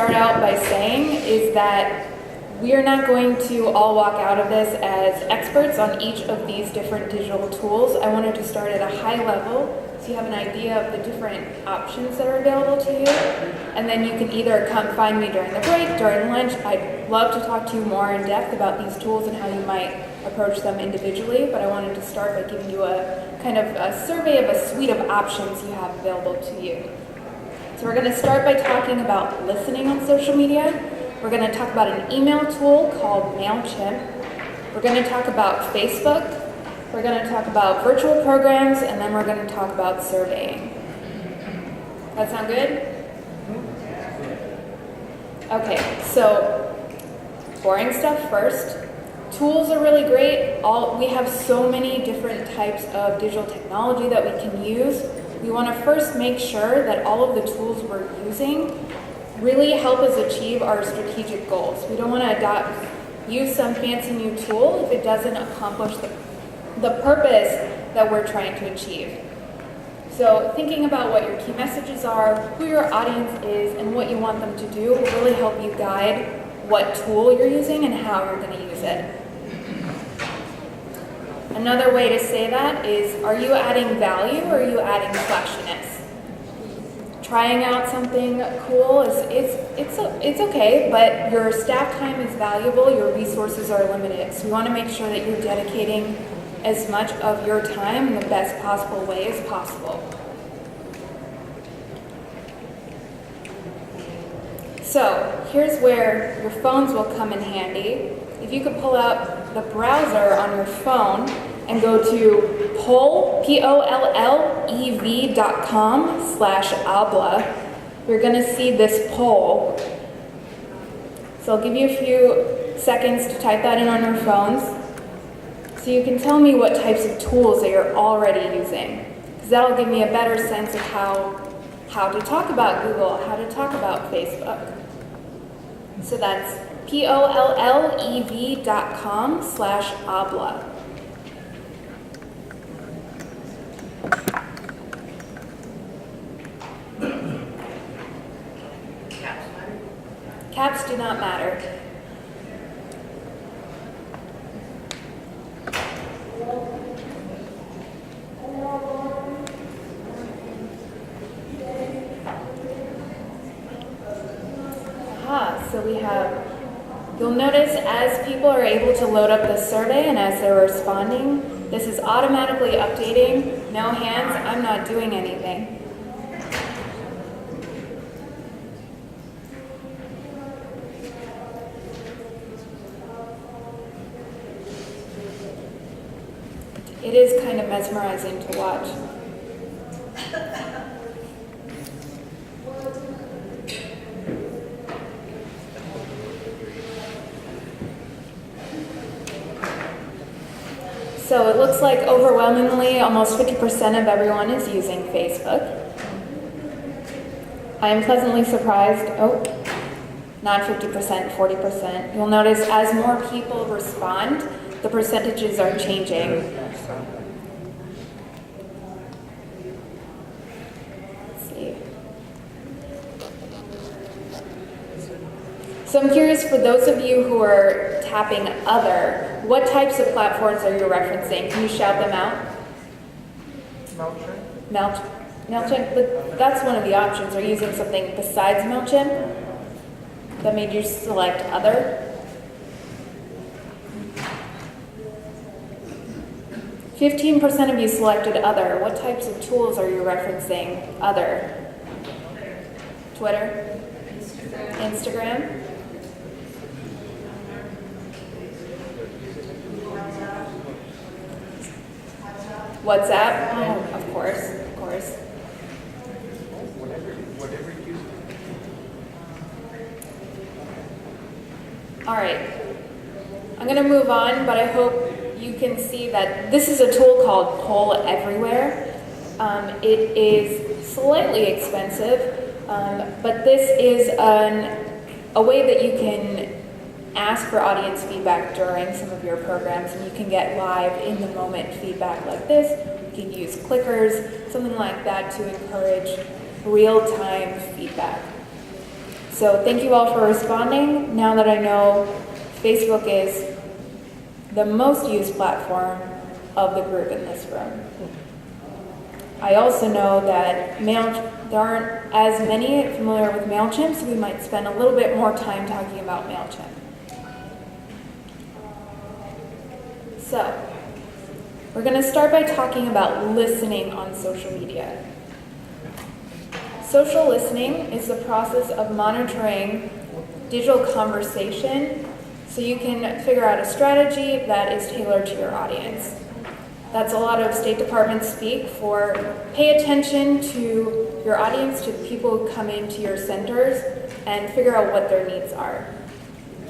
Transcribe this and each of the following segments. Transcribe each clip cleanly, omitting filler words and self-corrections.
start out by saying is that we are not going to all walk out of this as experts on each of these different digital tools. I wanted to start at a high level so you have an idea of the different options that are available to you. And then you can either come find me during the break, during lunch. I'd love to talk to you more in depth about these tools and how you might approach them individually, but I wanted to start by giving you a kind of a survey of a suite of options you have available to you. So we're going to start by talking about listening on social media. We're going to talk about an email tool called MailChimp. We're going to talk about Facebook. We're going to talk about virtual programs, and then we're going to talk about surveying. That sound good? Okay, so boring stuff first. Tools are really great. We have so many different types of digital technology that we can use. We want to first make sure that all of the tools we're using really help us achieve our strategic goals. We don't want to use some fancy new tool if it doesn't accomplish the purpose that we're trying to achieve. So thinking about what your key messages are, who your audience is, and what you want them to do will really help you guide what tool you're using and how you're going to use it. Another way to say that is, are you adding value or are you adding flashiness? Trying out something cool it's okay, but your staff time is valuable, your resources are limited. So you want to make sure that you're dedicating as much of your time in the best possible way as possible. So here's where your phones will come in handy. If you could pull out the browser on your phone and go to pollev.com/abla, you're going to see this poll. So I'll give you a few seconds to type that in on your phones so you can tell me what types of tools that you're already using, because that'll give me a better sense of how to talk about Google, how to talk about Facebook. So that's pollev.com/abla. Caps do not matter. So we have, you'll notice as people are able to load up the survey and as they're responding, this is automatically updating. No hands, I'm not doing anything. It is kind of mesmerizing to watch. So it looks like overwhelmingly almost 50% of everyone is using Facebook. I am pleasantly surprised, not 50%, 40%. You'll notice as more people respond, the percentages are changing. Let's see. So I'm curious, for those of you who are tapping other, what types of platforms are you referencing? Can you shout them out? MailChimp, but that's one of the options. Are you using something besides MailChimp that made you select other? 15% of you selected other. What types of tools are you referencing other? Twitter? Instagram? WhatsApp? Oh, of course. Whatever you use. All right. I'm going to move on, but I hope you can see that this is a tool called Poll Everywhere. It is slightly expensive, but this is a way that you can ask for audience feedback during some of your programs, and you can get live in the moment feedback like this. You can use clickers, something like that, to encourage real-time feedback. So thank you all for responding. Now that I know Facebook is the most used platform of the group in this room. I also know that there aren't as many familiar with MailChimp, so we might spend a little bit more time talking about MailChimp. So, we're going to start by talking about listening on social media. Social listening is the process of monitoring digital conversation so you can figure out a strategy that is tailored to your audience. That's a lot of State Department speak for pay attention to your audience, to the people who come into your centers, and figure out what their needs are.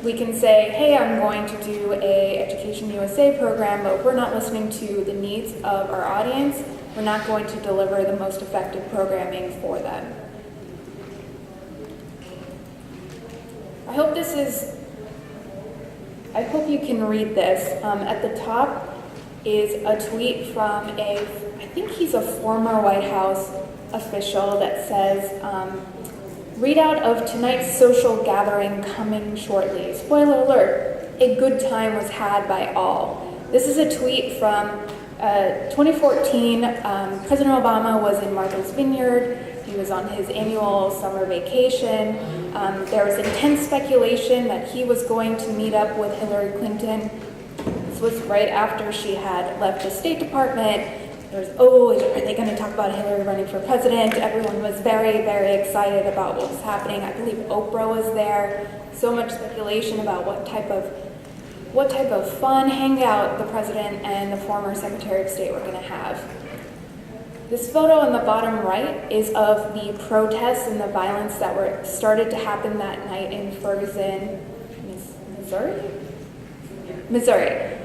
We can say, hey, I'm going to do a Education USA program, but we're not listening to the needs of our audience. We're not going to deliver the most effective programming for them. I hope you can read this. At the top is a tweet from I think he's a former White House official that says, readout of tonight's social gathering coming shortly. Spoiler alert, a good time was had by all. This is a tweet from 2014. President Obama was in Martha's Vineyard. He was on his annual summer vacation. There was intense speculation that he was going to meet up with Hillary Clinton. This was right after she had left the State Department. There's, are they going to talk about Hillary running for president? Everyone was very, very excited about what was happening. I believe Oprah was there. So much speculation about what type of fun hangout the president and the former Secretary of State were going to have. This photo on the bottom right is of the protests and the violence that started to happen that night in Ferguson, Missouri.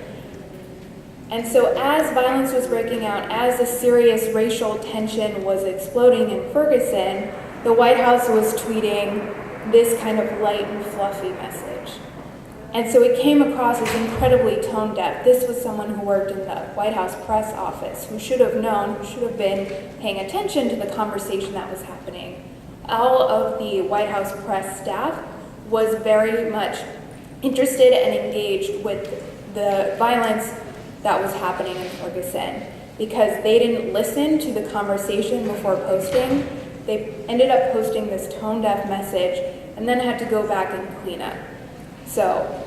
And so as violence was breaking out, as the serious racial tension was exploding in Ferguson, the White House was tweeting this kind of light and fluffy message. And so it came across as incredibly tone deaf. This was someone who worked in the White House press office, who should have known, who should have been paying attention to the conversation that was happening. All of the White House press staff was very much interested and engaged with the violence that was happening in Ferguson because they didn't listen to the conversation before posting. They ended up posting this tone-deaf message and then had to go back and clean up. So,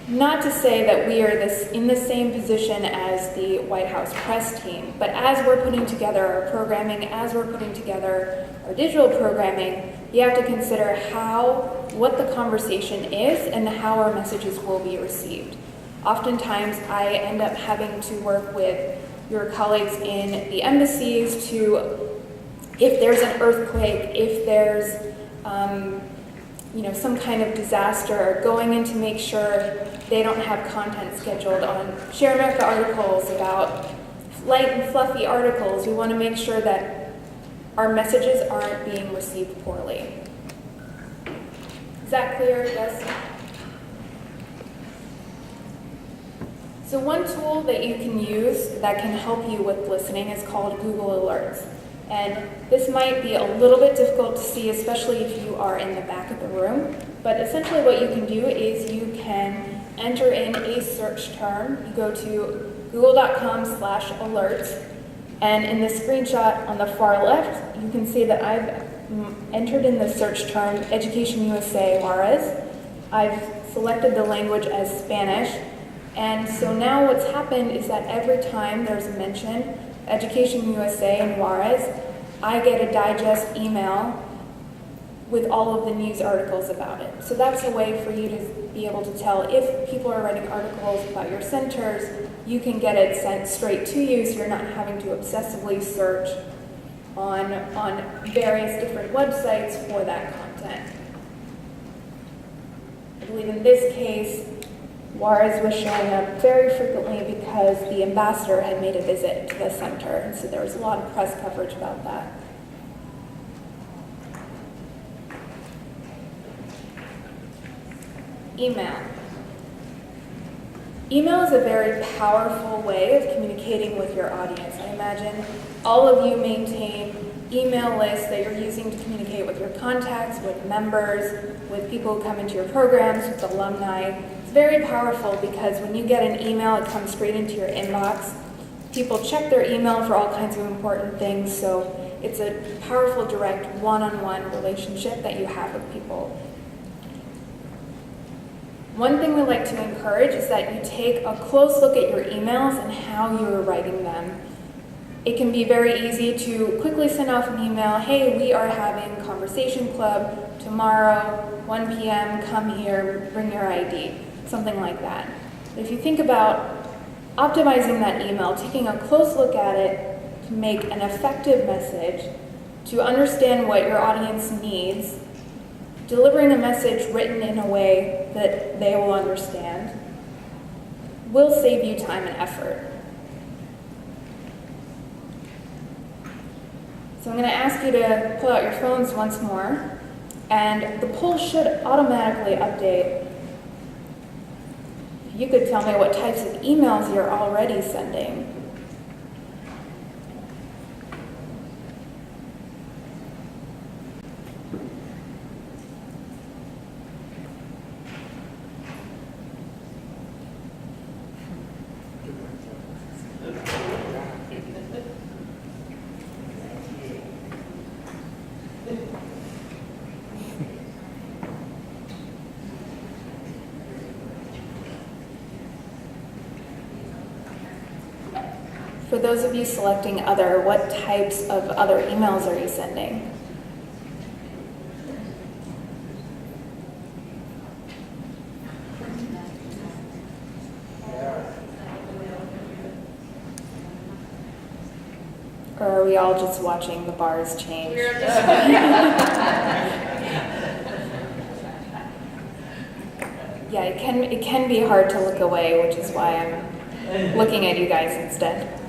not to say that we are in the same position as the White House press team, but as we're putting together our programming, as we're putting together our digital programming, you have to consider what the conversation is and how our messages will be received. Oftentimes, I end up having to work with your colleagues in the embassies if there's an earthquake, if there's some kind of disaster, going in to make sure they don't have content scheduled on Share America articles about light and fluffy articles. We want to make sure that our messages aren't being received poorly. Is that clear? Yes? So one tool that you can use that can help you with listening is called Google Alerts. And this might be a little bit difficult to see, especially if you are in the back of the room. But essentially what you can do is you can enter in a search term. You go to google.com/alerts. And in the screenshot on the far left, you can see that I've entered in the search term Education USA Juarez. I've selected the language as Spanish. And so now what's happened is that every time there's a mention, Education USA and Juarez, I get a digest email with all of the news articles about it. So that's a way for you to be able to tell if people are writing articles about your centers, you can get it sent straight to you so you're not having to obsessively search on various different websites for that content. I believe in this case, Juarez was showing up very frequently because the ambassador had made a visit to the center, and so there was a lot of press coverage about that. Email. Email is a very powerful way of communicating with your audience. I imagine all of you maintain email list that you're using to communicate with your contacts, with members, with people who come into your programs, with alumni. It's very powerful because when you get an email, it comes straight into your inbox. People check their email for all kinds of important things, so it's a powerful, direct, one-on-one relationship that you have with people. One thing we like to encourage is that you take a close look at your emails and how you are writing them. It can be very easy to quickly send off an email, hey, we are having Conversation Club tomorrow, 1 p.m., come here, bring your ID, something like that. If you think about optimizing that email, taking a close look at it to make an effective message, to understand what your audience needs, delivering a message written in a way that they will understand, will save you time and effort. So I'm going to ask you to pull out your phones once more, and the poll should automatically update. You could tell me what types of emails you're already sending. For those of you selecting other, what types of other emails are you sending? Or are we all just watching the bars change? Yeah, it can be hard to look away, which is why I'm looking at you guys instead.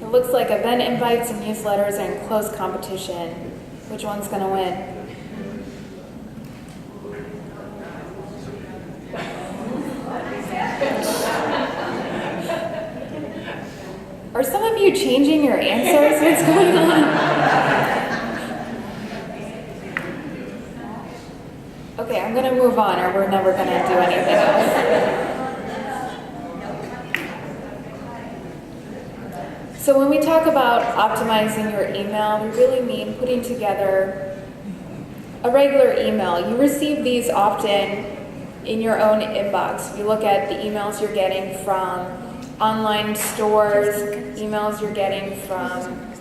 It looks like event invites and newsletters are in close competition. Which one's going to win? Are some of you changing your answers? What's going on? Okay, I'm going to move on, or we're never going to do anything else. So when we talk about optimizing your email, we really mean putting together a regular email. You receive these often in your own inbox. You look at the emails you're getting from online stores, emails you're getting from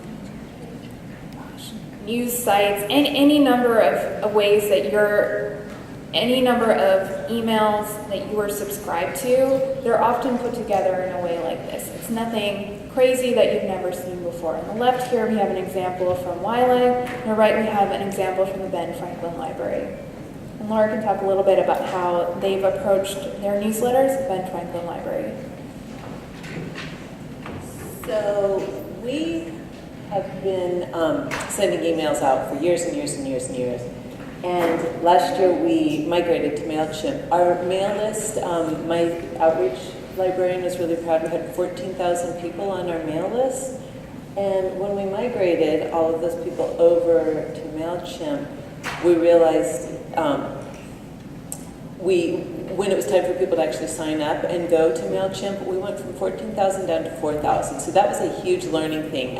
news sites, and any number of ways that any number of emails that you are subscribed to, they're often put together in a way like this. It's nothing crazy that you've never seen before. On the left here, we have an example from YLAG. On the right, we have an example from the Ben Franklin Library. And Laura can talk a little bit about how they've approached their newsletters at Ben Franklin Library. So we have been sending emails out for years and years and years and years. And last year we migrated to MailChimp. Our mail list, my outreach librarian was really proud. We had 14,000 people on our mail list. And when we migrated all of those people over to MailChimp, we realized when it was time for people to actually sign up and go to MailChimp, we went from 14,000 down to 4,000. So that was a huge learning thing.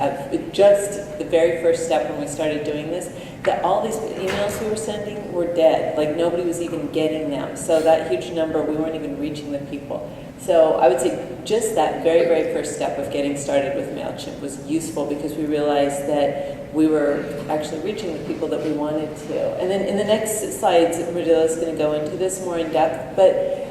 Just the very first step when we started doing this, that all these emails we were sending were dead. Like nobody was even getting them. So that huge number, we weren't even reaching the people. So I would say just that very, very first step of getting started with MailChimp was useful because we realized that we were actually reaching the people that we wanted to. And then in the next slides, Mrudula is going to go into this more in depth. But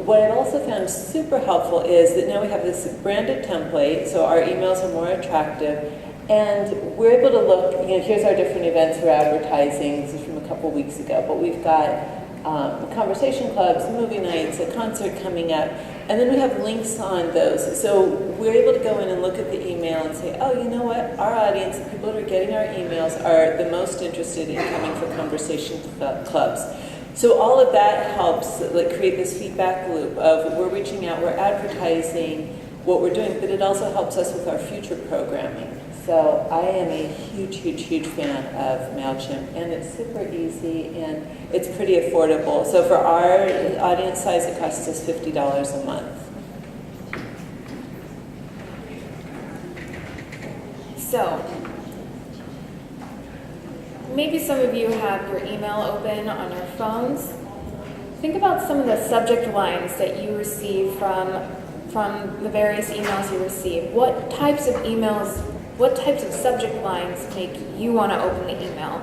what I've also found super helpful is that now we have this branded template, so our emails are more attractive. And we're able to look, here's our different events we're advertising. This is from a couple weeks ago. But we've got conversation clubs, movie nights, a concert coming up, and then we have links on those. So we're able to go in and look at the email and say, oh, you know what, our audience, the people that are getting our emails are the most interested in coming for conversation clubs. So all of that helps create this feedback loop of we're reaching out, we're advertising what we're doing, but it also helps us with our future programming. So I am a huge, huge, huge fan of MailChimp, and it's super easy and it's pretty affordable. So for our audience size, it costs us $50 a month. So, maybe some of you have your email open on your phones. Think about some of the subject lines that you receive from the various emails you receive. What types of emails, what types of subject lines make you want to open the email?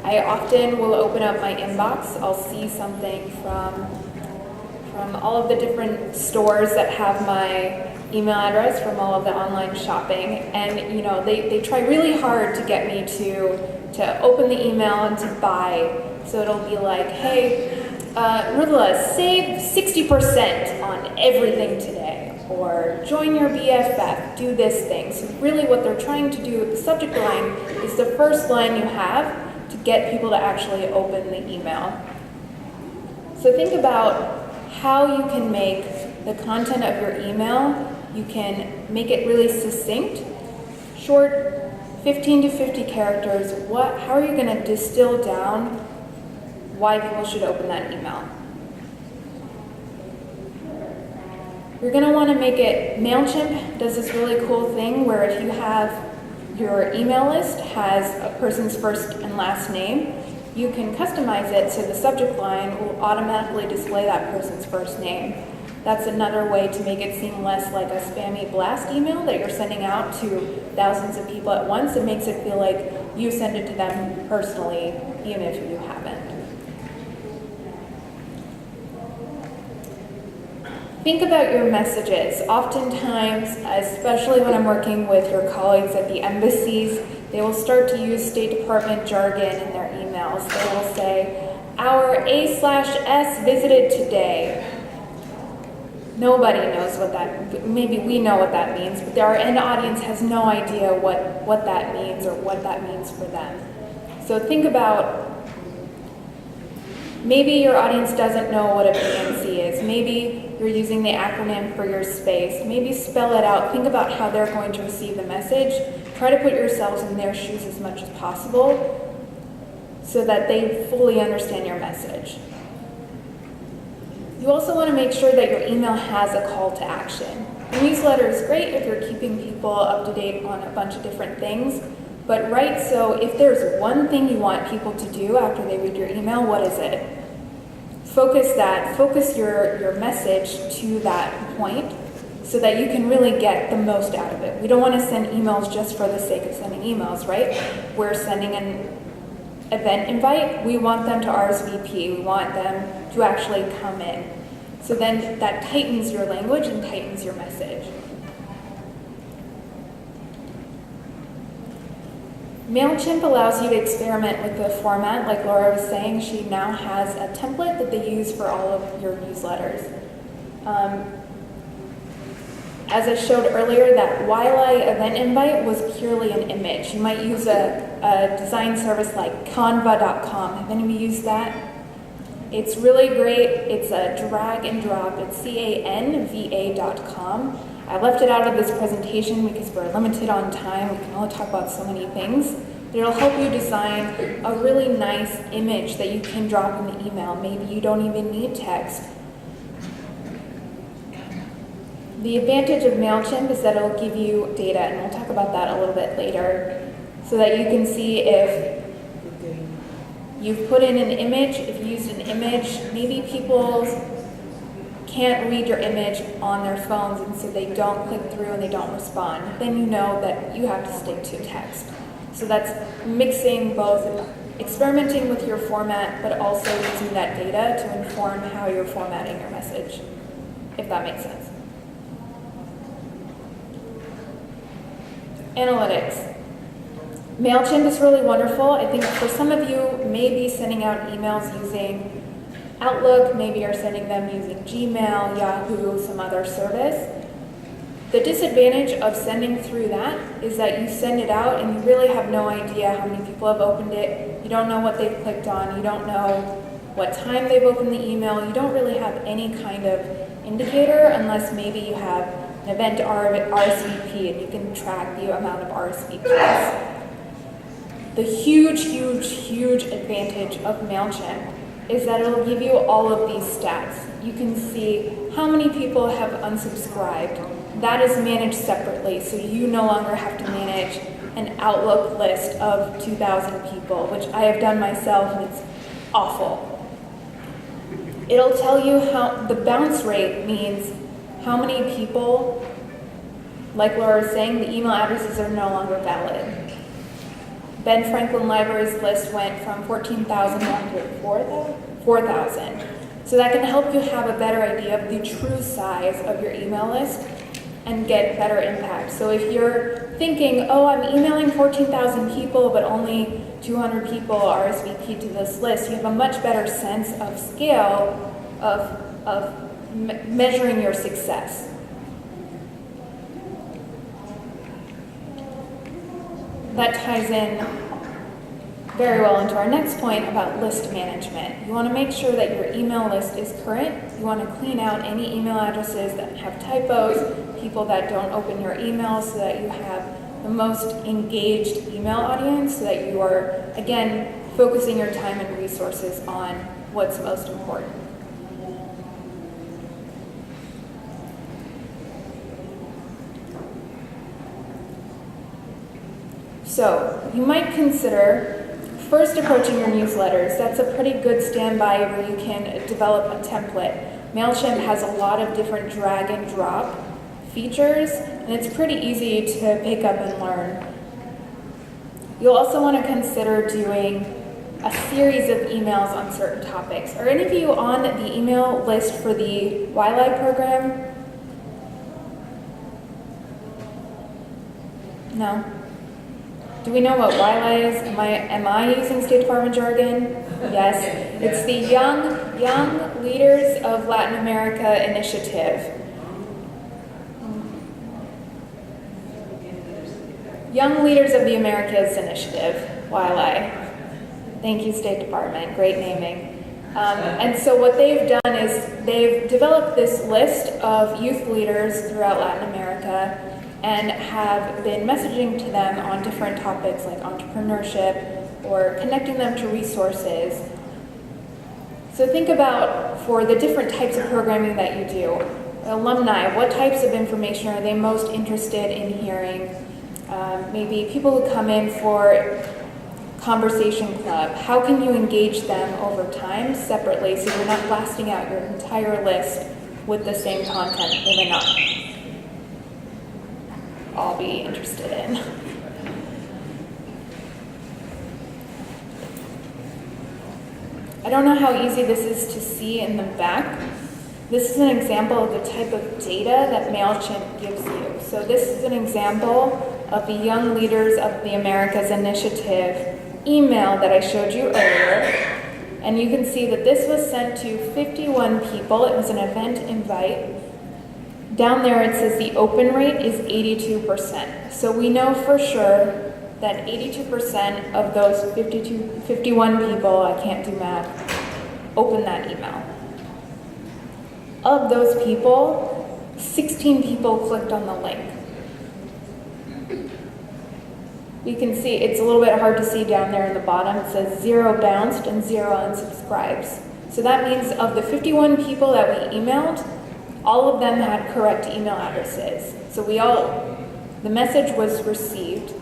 I often will open up my inbox. I'll see something from all of the different stores that have my email address, from all of the online shopping, and you know they try really hard to get me to open the email and to buy. So it'll be like, hey, Mrudula, save 60% on everything today, or join your BFF, do this thing. So really what they're trying to do with the subject line is the first line you have to get people to actually open the email. So think about how you can make the content of your email, you can make it really succinct, short, 15 to 50 characters. How are you going to distill down why people should open that email? You're going to want to make it, MailChimp does this really cool thing where if you have your email list has a person's first and last name, you can customize it so the subject line will automatically display that person's first name. That's another way to make it seem less like a spammy blast email that you're sending out to thousands of people at once. It makes it feel like you send it to them personally, even if you haven't. Think about your messages. Oftentimes, especially when I'm working with your colleagues at the embassies, they will start to use State Department jargon in their emails. They will say, our A/S visited today. Nobody knows what that, maybe we know what that means, but our end audience has no idea what that means or what that means for them. So think about, maybe your audience doesn't know what a PNC is. Maybe you're using the acronym for your space. Maybe spell it out. Think about how they're going to receive the message. Try to put yourselves in their shoes as much as possible so that they fully understand your message. You also want to make sure that your email has a call to action. The newsletter is great if you're keeping people up to date on a bunch of different things, but write so if there's one thing you want people to do after they read your email, what is it? Focus your message to that point so that you can really get the most out of it. We don't want to send emails just for the sake of sending emails, right? We're sending an event invite, we want them to RSVP, we want them to actually come in. So then that tightens your language and tightens your message. MailChimp allows you to experiment with the format. Like Laura was saying, she now has a template that they use for all of your newsletters. As I showed earlier, that Wiley event invite was purely an image. You might use a design service like canva.com. Have any of you used that? It's really great. It's a drag and drop. It's canva.com. I left it out of this presentation because we're limited on time. We can only talk about so many things. But it'll help you design a really nice image that you can drop in the email. Maybe you don't even need text. The advantage of MailChimp is that it'll give you data, and we'll talk about that a little bit later, so that you can see if you've put in an image, if you used an image, maybe people can't read your image on their phones, and so they don't click through and they don't respond. Then you know that you have to stick to text. So that's mixing both, experimenting with your format, but also using that data to inform how you're formatting your message, if that makes sense. Analytics. MailChimp is really wonderful. I think for some of you, maybe sending out emails using Outlook, maybe you're sending them using Gmail, Yahoo, some other service. The disadvantage of sending through that is that you send it out and you really have no idea how many people have opened it. You don't know what they've clicked on. You don't know what time they've opened the email. You don't really have any kind of indicator unless maybe you have an event RSVP and you can track the amount of RSVPs. The huge advantage of MailChimp is that it'll give you all of these stats. You can see how many people have unsubscribed. That is managed separately, so you no longer have to manage an Outlook list of 2,000 people, which I have done myself, and it's awful. It'll tell you how the bounce rate means how many people, like Laura was saying, the email addresses are no longer valid. Ben Franklin Library's list went from 14,000 down to 4,000. So that can help you have a better idea of the true size of your email list and get better impact. So if you're thinking, oh, I'm emailing 14,000 people, but only 200 people RSVP to this list, you have a much better sense of scale of measuring your success. That ties in very well into our next point about list management. You want to make sure that your email list is current. You want to clean out any email addresses that have typos, people that don't open your emails, so that you have the most engaged email audience, so that you are, again, focusing your time and resources on what's most important. So you might consider first approaching your newsletters. That's a pretty good standby where you can develop a template. MailChimp has a lot of different drag and drop features, and it's pretty easy to pick up and learn. You'll also want to consider doing a series of emails on certain topics. Are any of you on the email list for the YLI program? No? Do we know what YLI is? Am I using State Department jargon? Yes. It's the Young Leaders of Latin America Initiative. Young Leaders of the Americas Initiative, YLI. Thank you, State Department. Great naming. And so what they've done is they've developed this list of youth leaders throughout Latin America and have been messaging to them on different topics like entrepreneurship or connecting them to resources. So think about, for the different types of programming that you do, alumni, what types of information are they most interested in hearing? Maybe people who come in for conversation club, how can you engage them over time separately so you're not blasting out your entire list with the same content they may not all be interested in. I don't know how easy this is to see in the back. This is an example of the type of data that MailChimp gives you. So this is an example of the Young Leaders of the Americas Initiative email that I showed you earlier. And you can see that this was sent to 51 people. It was an event invite. Down there it says the open rate is 82%. So we know for sure that 82% of those 51 people, I can't do math, opened that email. Of those people, 16 people clicked on the link. You can see, it's a little bit hard to see down there in the bottom. It says 0 bounced and 0 unsubscribes. So that means of the 51 people that we emailed, all of them had correct email addresses. So the message was received.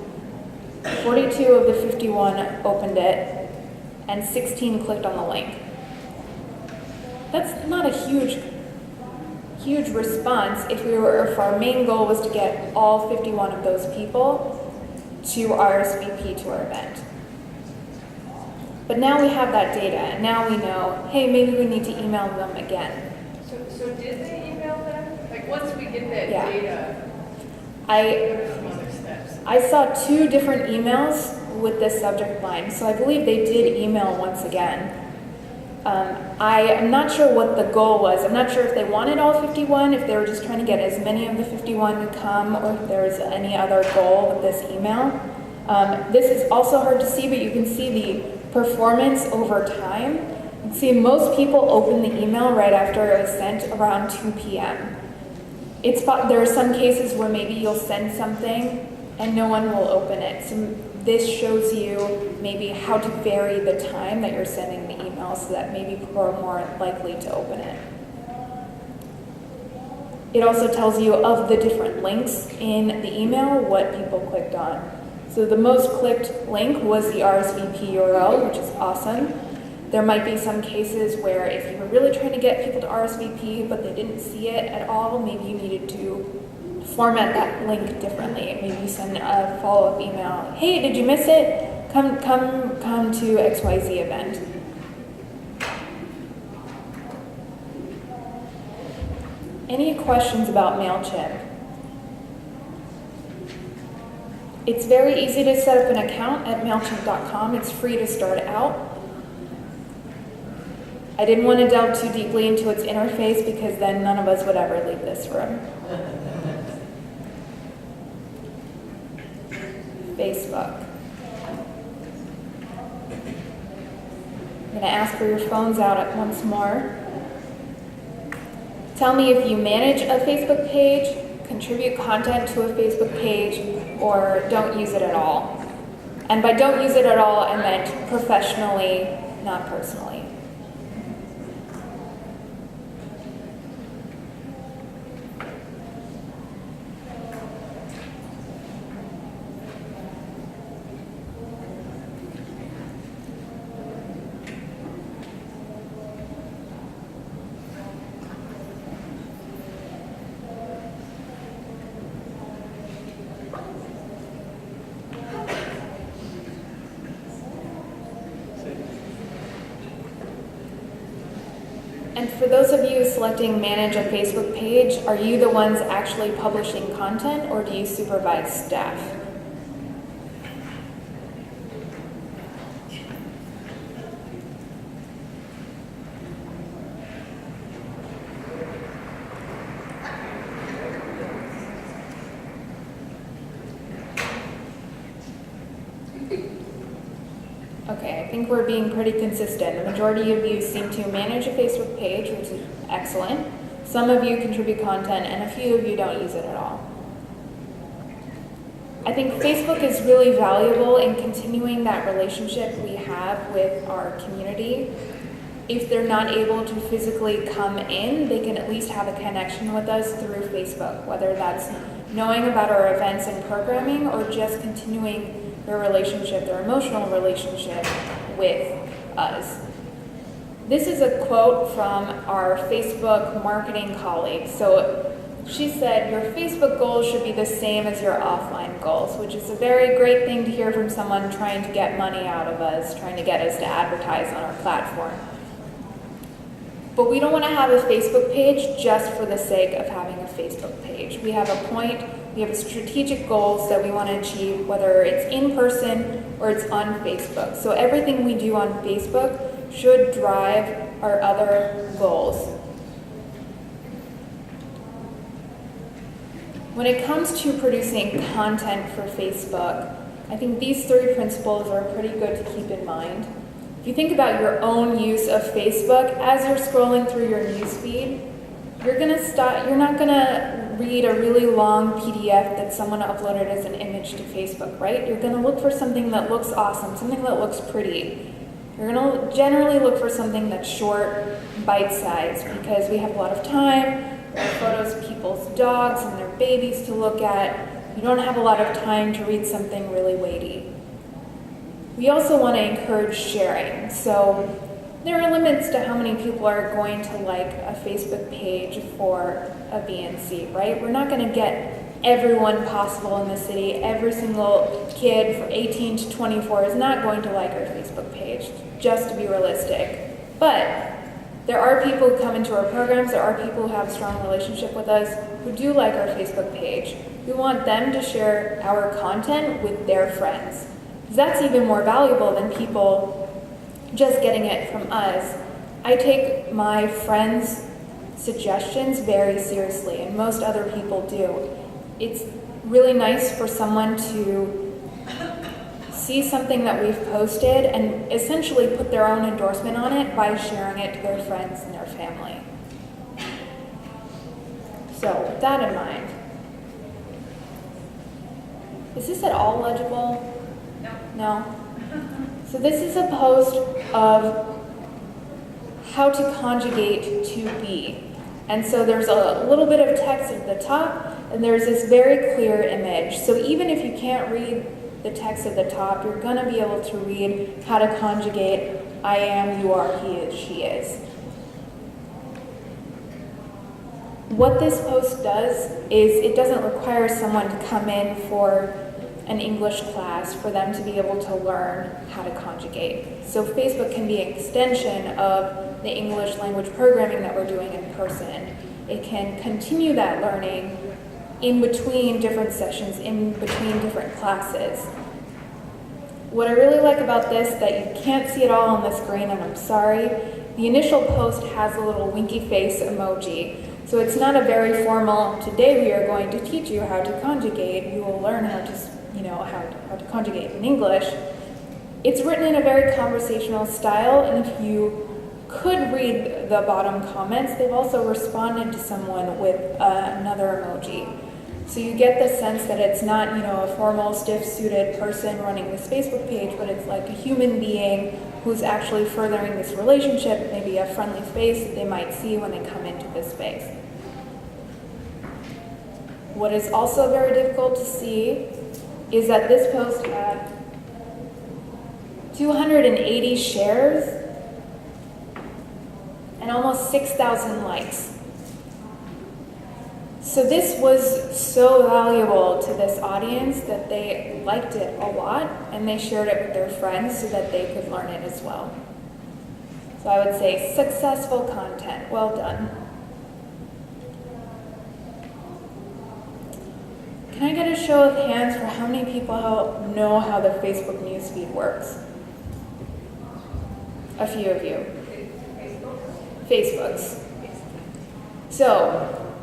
42 of the 51 opened it, and 16 clicked on the link. That's not a huge response if our main goal was to get all 51 of those people to RSVP to our event. But now we have that data, and now we know, hey, maybe we need to email them again. So did they email them? Like once we get that data, what are some other steps? I saw 2 different emails with this subject line, so I believe they did email once again. I am not sure what the goal was. I'm not sure if they wanted all 51, if they were just trying to get as many of the 51 to come, or if there's any other goal with this email. This is also hard to see, but you can see the performance over time. You can see most people open the email right after it was sent around 2 p.m. There are some cases where maybe you'll send something and no one will open it. So this shows you maybe how to vary the time that you're sending the email so that maybe people are more likely to open it. It also tells you of the different links in the email what people clicked on. So the most clicked link was the RSVP URL, which is awesome. There might be some cases where if you were really trying to get people to RSVP but they didn't see it at all, maybe you needed to format that link differently. Maybe you send a follow-up email, hey, did you miss it? Come to XYZ event. Any questions about MailChimp? It's very easy to set up an account at MailChimp.com. It's free to start out. I didn't want to delve too deeply into its interface because then none of us would ever leave this room. Facebook. I'm going to ask for your phones out once more. Tell me if you manage a Facebook page, contribute content to a Facebook page, or don't use it at all. And by don't use it at all, I meant professionally, not personally. And for those of you selecting manage a Facebook page, are you the ones actually publishing content or do you supervise staff? Okay, I think we're being pretty consistent. The majority of you seem to manage a Facebook page, which is excellent. Some of you contribute content, and a few of you don't use it at all. I think Facebook is really valuable in continuing that relationship we have with our community. If they're not able to physically come in, they can at least have a connection with us through Facebook, whether that's knowing about our events and programming or just continuing their relationship, their emotional relationship with us. This is a quote from our Facebook marketing colleague. So she said, your Facebook goals should be the same as your offline goals, which is a very great thing to hear from someone trying to get money out of us, trying to get us to advertise on our platform. But we don't want to have a Facebook page just for the sake of having a Facebook page. We have a point, we have strategic goals that we want to achieve, whether it's in person or it's on Facebook. So everything we do on Facebook should drive our other goals. When it comes to producing content for Facebook, I think these 3 principles are pretty good to keep in mind. If you think about your own use of Facebook, as you're scrolling through your newsfeed, you're not gonna read a really long PDF that someone uploaded as an image to Facebook, right? You're gonna look for something that looks awesome, something that looks pretty. You're gonna generally look for something that's short, bite-sized, because we have a lot of time, we have photos of people's dogs and their babies to look at. You don't have a lot of time to read something really weighty. We also want to encourage sharing. So there are limits to how many people are going to like a Facebook page for a BNC, right? We're not going to get everyone possible in the city. Every single kid from 18 to 24 is not going to like our Facebook page, just to be realistic. But there are people who come into our programs, there are people who have a strong relationship with us who do like our Facebook page. We want them to share our content with their friends. That's even more valuable than people just getting it from us I take my friends' suggestions very seriously, and most other people do. It's really nice for someone to see something that we've posted and essentially put their own endorsement on it by sharing it to their friends and their family. So, with that in mind, is this at all legible? No? So this is a post of how to conjugate to be. And so there's a little bit of text at the top, and there's this very clear image. So even if you can't read the text at the top, you're going to be able to read how to conjugate I am, you are, he is, she is. What this post does is it doesn't require someone to come in for an English class for them to be able to learn how to conjugate. So Facebook can be an extension of the English language programming that we're doing in person. It can continue that learning in between different sessions, in between different classes. What I really like about this, that you can't see it all on the screen, and I'm sorry, the initial post has a little winky face emoji. So it's not a very formal, today we are going to teach you how to conjugate, you will learn how to how to conjugate in English. It's written in a very conversational style, and if you could read the bottom comments, they've also responded to someone with another emoji. So you get the sense that it's not, a formal, stiff-suited person running this Facebook page, but it's like a human being who's actually furthering this relationship, maybe a friendly face that they might see when they come into this space. What is also very difficult to see is that this post had 280 shares and almost 6,000 likes. So this was so valuable to this audience that they liked it a lot, and they shared it with their friends so that they could learn it as well. So I would say successful content, well done. Can I get a show of hands for how many people know how the Facebook newsfeed works? A few of you. Facebook's. So,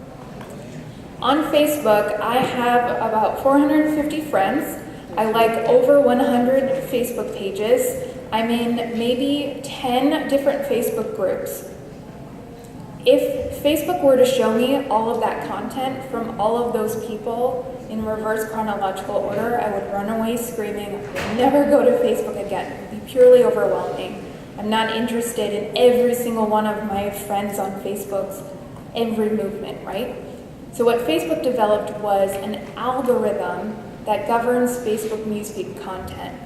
on Facebook, I have about 450 friends. I like over 100 Facebook pages. I'm in maybe 10 different Facebook groups. If Facebook were to show me all of that content from all of those people in reverse chronological order, I would run away screaming. I would never go to Facebook again. It would be purely overwhelming. I'm not interested in every single one of my friends on Facebook's every movement, right? So what Facebook developed was an algorithm that governs Facebook newsfeed content.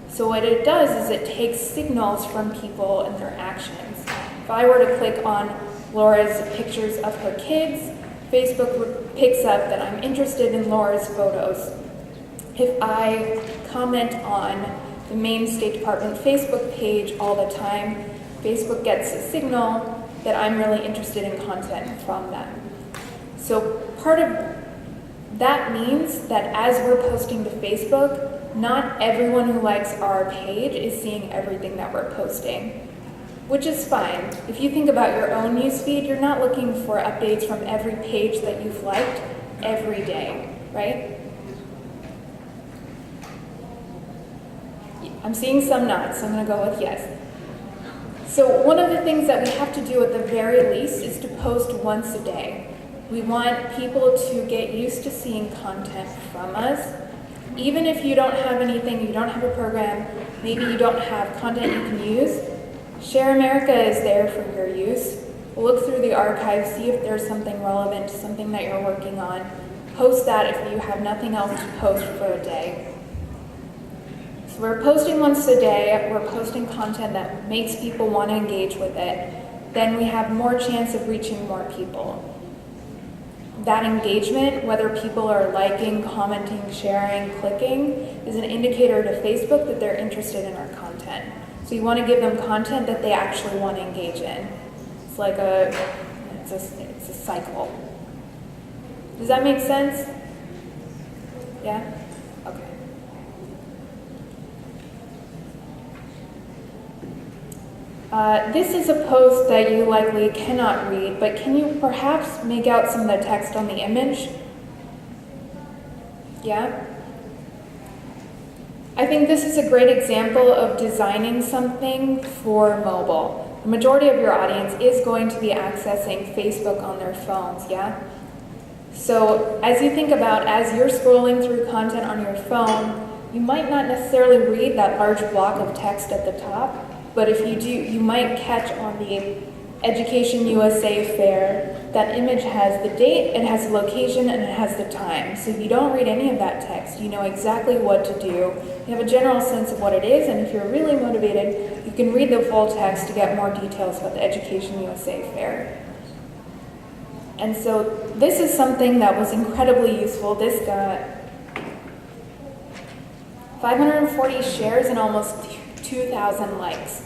So what it does is it takes signals from people and their actions. If I were to click on Laura's pictures of her kids, Facebook picks up that I'm interested in Laura's photos. If I comment on the main State Department Facebook page all the time, Facebook gets a signal that I'm really interested in content from them. So part of that means that as we're posting to Facebook, not everyone who likes our page is seeing everything that we're posting. Which is fine. If you think about your own newsfeed, you're not looking for updates from every page that you've liked every day, right? I'm seeing some nods, so I'm going to go with yes. So one of the things that we have to do at the very least is to post once a day. We want people to get used to seeing content from us. Even if you don't have anything, you don't have a program, maybe you don't have content you can use, Share America is there for your use. Look through the archives, see if there's something relevant to something that you're working on. Post that if you have nothing else to post for a day. So we're posting once a day, we're posting content that makes people want to engage with it. Then we have more chance of reaching more people. That engagement, whether people are liking, commenting, sharing, clicking, is an indicator to Facebook that they're interested in our content. So you want to give them content that they actually want to engage in. It's like it's a cycle. Does that make sense? Yeah? Okay. This is a post that you likely cannot read, but can you perhaps make out some of the text on the image? Yeah? I think this is a great example of designing something for mobile. The majority of your audience is going to be accessing Facebook on their phones, yeah? So as you think about, as you're scrolling through content on your phone, you might not necessarily read that large block of text at the top, but if you do, you might catch on the Education USA fair, that image has the date, it has the location, and it has the time. So if you don't read any of that text, you know exactly what to do. You have a general sense of what it is, and if you're really motivated, you can read the full text to get more details about the Education USA fair. And so this is something that was incredibly useful. This got 540 shares and almost 2,000 likes.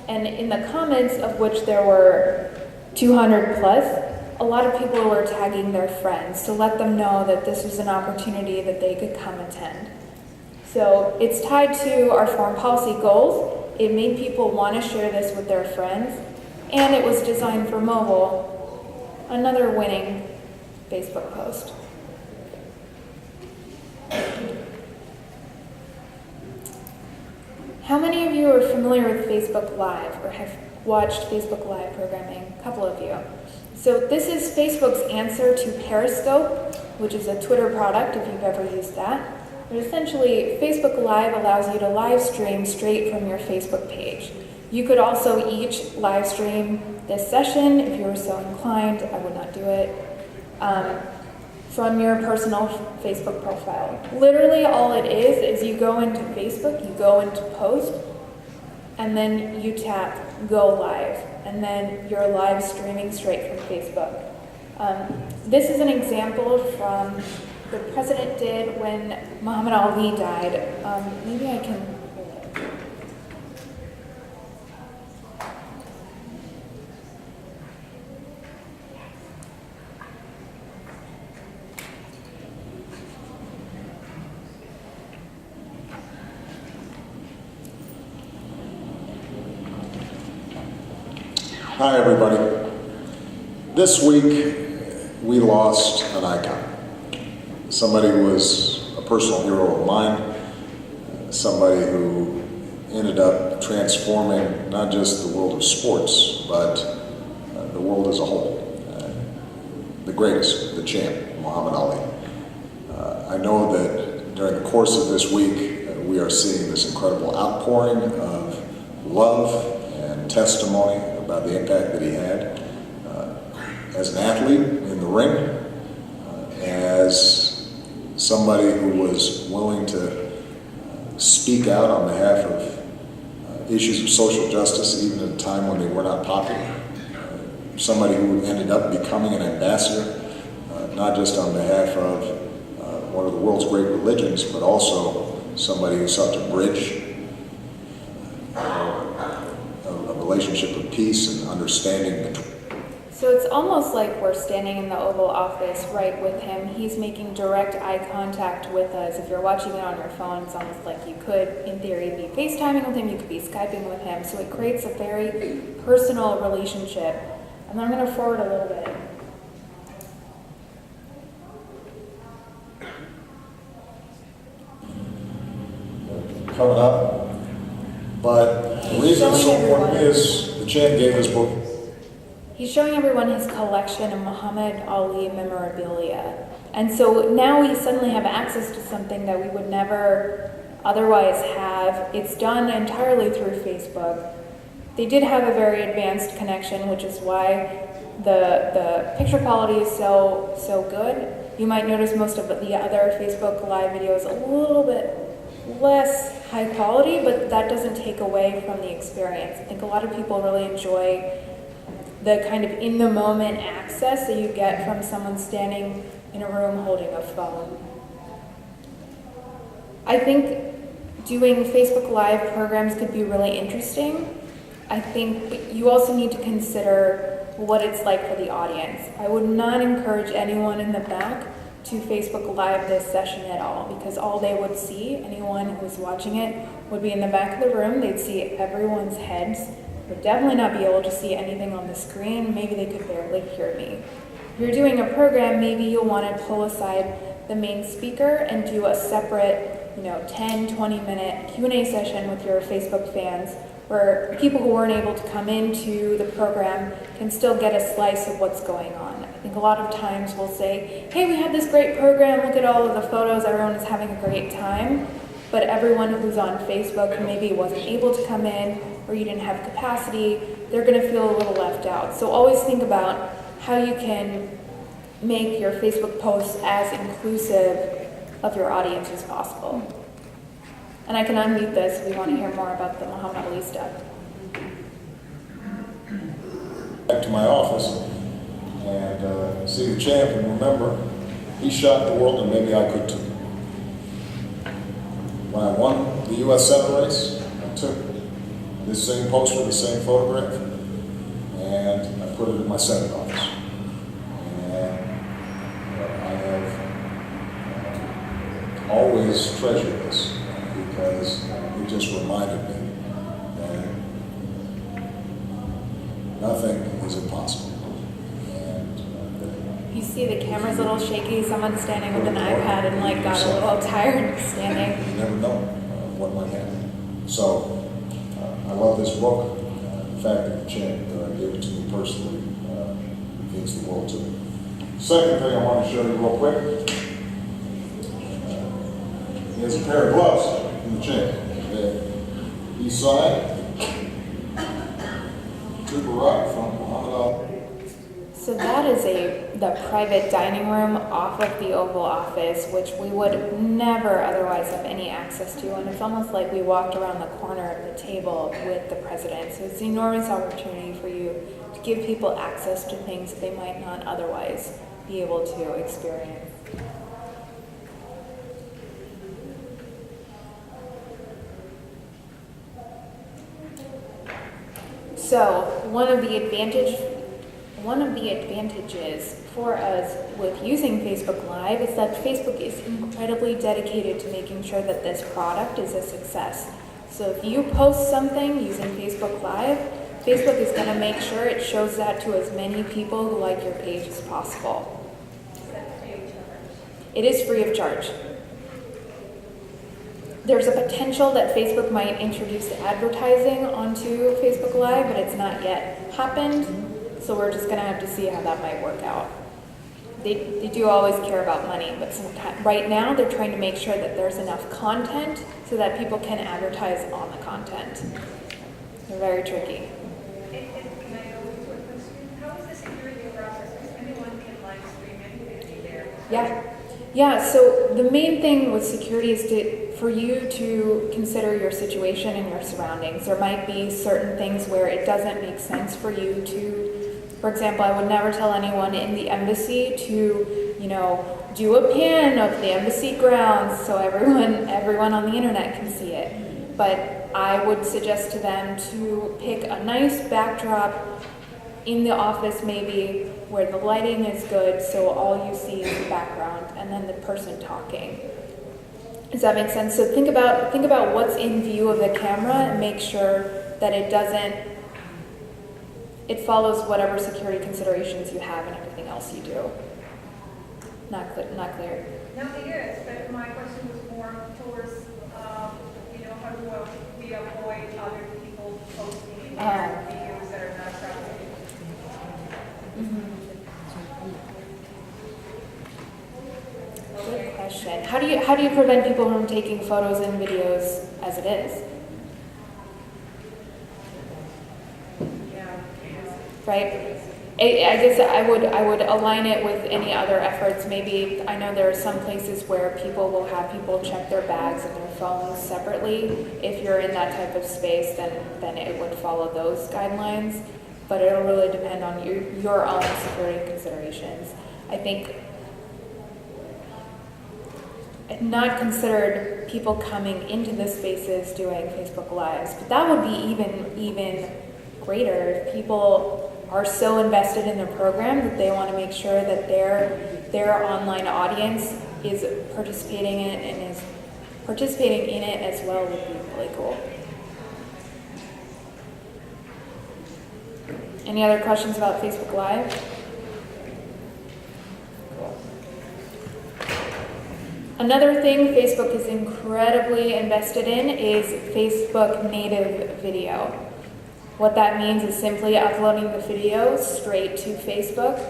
And in the comments, of which there were 200 plus, a lot of people were tagging their friends to let them know that this was an opportunity that they could come attend. So it's tied to our foreign policy goals. It made people want to share this with their friends, and it was designed for mobile. Another winning Facebook post. How many of you are familiar with Facebook Live or have watched Facebook Live programming? A couple of you. So this is Facebook's answer to Periscope, which is a Twitter product if you've ever used that. But essentially, Facebook Live allows you to live stream straight from your Facebook page. You could also each live stream this session if you were so inclined. I would not do it. From your personal Facebook profile. Literally all it is you go into Facebook, you go into post, and then you tap go live, and then you're live streaming straight from Facebook. This is an example from the president did when Muhammad Ali died. Maybe I can. Hi, everybody. This week, we lost an icon. Somebody who was a personal hero of mine, somebody who ended up transforming not just the world of sports, but the world as a whole. The greatest, the champ, Muhammad Ali. I know that during the course of this week, we are seeing this incredible outpouring of love and testimony about the impact that he had as an athlete in the ring, as somebody who was willing to speak out on behalf of issues of social justice, even at a time when they were not popular. Somebody who ended up becoming an ambassador, not just on behalf of one of the world's great religions, but also somebody who sought to bridge a relationship of peace and understanding between. So it's almost like we're standing in the Oval Office right with him. He's making direct eye contact with us. If you're watching it on your phone, it's almost like you could, in theory, be FaceTiming with him, you could be Skyping with him. So it creates a very personal relationship. And then I'm going to forward a little bit. Coming up. But the reason it's so important is the champ gave his book. He's showing everyone his collection of Muhammad Ali memorabilia. And so now we suddenly have access to something that we would never otherwise have. It's done entirely through Facebook. They did have a very advanced connection, which is why the picture quality is so good. You might notice most of the other Facebook Live videos a little bit less high quality, but that doesn't take away from the experience. I think a lot of people really enjoy the kind of in-the-moment access that you get from someone standing in a room holding a phone. I think doing Facebook Live programs could be really interesting. I think you also need to consider what it's like for the audience. I would not encourage anyone in the back to Facebook Live this session at all, because all they would see, anyone who's watching it, would be in the back of the room. They'd see everyone's heads would definitely not be able to see anything on the screen. Maybe they could barely hear me. If you're doing a program, maybe you'll want to pull aside the main speaker and do a separate 10, 20-minute Q&A session with your Facebook fans where people who weren't able to come into the program can still get a slice of what's going on. I think a lot of times we'll say, hey, we have this great program, look at all of the photos, everyone is having a great time, but everyone who's on Facebook who maybe wasn't able to come in or you didn't have capacity, they're going to feel a little left out. So always think about how you can make your Facebook posts as inclusive of your audience as possible. And I can unmute this if you want to hear more about the Muhammad Ali stuff. Back to my office and see the champ and remember, he shocked the world and maybe I could too. When I won the U.S. Senate race, I took this same poster, the same photograph, and I put it in my Senate office. And I have always treasured this because it just reminded me that nothing is impossible. And you see the camera's a little shaky, someone's standing with an iPad and got a little tired standing. You never know what might happen. So I love this book. The fact that the champ gave it to me personally means the world to me. Second thing I want to show you real quick. Here's a pair of gloves from the champ. He signed to Barack from Muhammad Ali. So that is the private dining room off of the Oval Office, which we would never otherwise have any access to. And it's almost like we walked around the corner of the table with the president. So it's an enormous opportunity for you to give people access to things that they might not otherwise be able to experience. So one of the advantages for us with using Facebook Live is that Facebook is incredibly dedicated to making sure that this product is a success. So if you post something using Facebook Live, Facebook is going to make sure it shows that to as many people who like your page as possible. It is free of charge. There's a potential that Facebook might introduce advertising onto Facebook Live, but it's not yet happened. So we're just going to have to see how that might work out. They do always care about money, but right now they're trying to make sure that there's enough content so that people can advertise on the content. They're very tricky. How is the security process? Because anyone can live stream anything there. Yeah, so the main thing with security is for you to consider your situation and your surroundings. There might be certain things where it doesn't make sense for you to, for example, I would never tell anyone in the embassy to, do a pan of the embassy grounds so everyone on the internet can see it. But I would suggest to them to pick a nice backdrop in the office maybe where the lighting is good so all you see is the background and then the person talking. Does that make sense? So think about what's in view of the camera and make sure that it follows whatever security considerations you have and everything else you do. Not clear? No, it is, but my question was more towards, how do we avoid other people posting their videos that are not private? Good question. How do you prevent people from taking photos and videos as it is? Right? I guess I would align it with any other efforts. Maybe I know there are some places where people will have people check their bags and their phones separately. If you're in that type of space, then it would follow those guidelines. But it'll really depend on your own security considerations. I think I've not considered people coming into the spaces doing Facebook Lives, but that would be even greater if people are so invested in the program that they want to make sure that their online audience is participating in it and is participating in it as well would be really cool. Any other questions about Facebook Live? Another thing Facebook is incredibly invested in is Facebook native video. What that means is simply uploading the video straight to Facebook.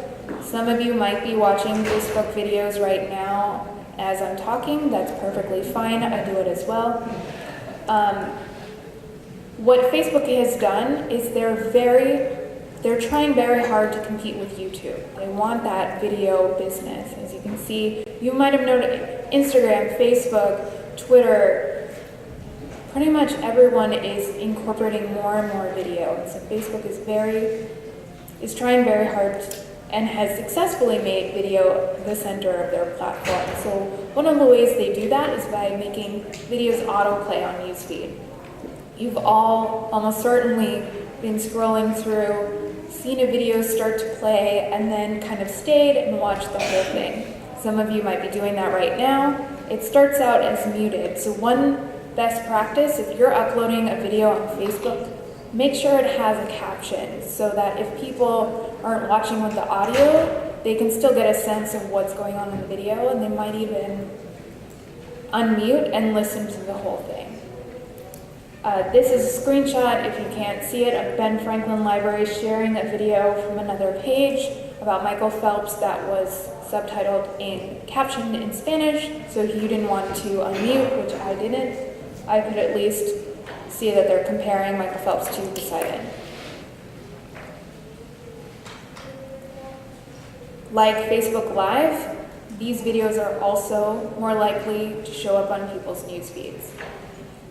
Some of you might be watching Facebook videos right now as I'm talking. That's perfectly fine. I do it as well. What Facebook has done is they're trying very hard to compete with YouTube. They want that video business. As you can see, you might have noticed Instagram, Facebook, Twitter, pretty much everyone is incorporating more and more video. And so Facebook is trying very hard and has successfully made video the center of their platform. So one of the ways they do that is by making videos autoplay on newsfeed. You've all almost certainly been scrolling through, seen a video start to play, and then kind of stayed and watched the whole thing. Some of you might be doing that right now. It starts out as muted. So one best practice, if you're uploading a video on Facebook, make sure it has a caption so that if people aren't watching with the audio, they can still get a sense of what's going on in the video, and they might even unmute and listen to the whole thing. This is a screenshot, if you can't see it, of Ben Franklin Library sharing a video from another page about Michael Phelps that was captioned in Spanish, so if you didn't want to unmute, which I didn't, I could at least see that they're comparing Michael Phelps to Poseidon. Like Facebook Live, these videos are also more likely to show up on people's news feeds.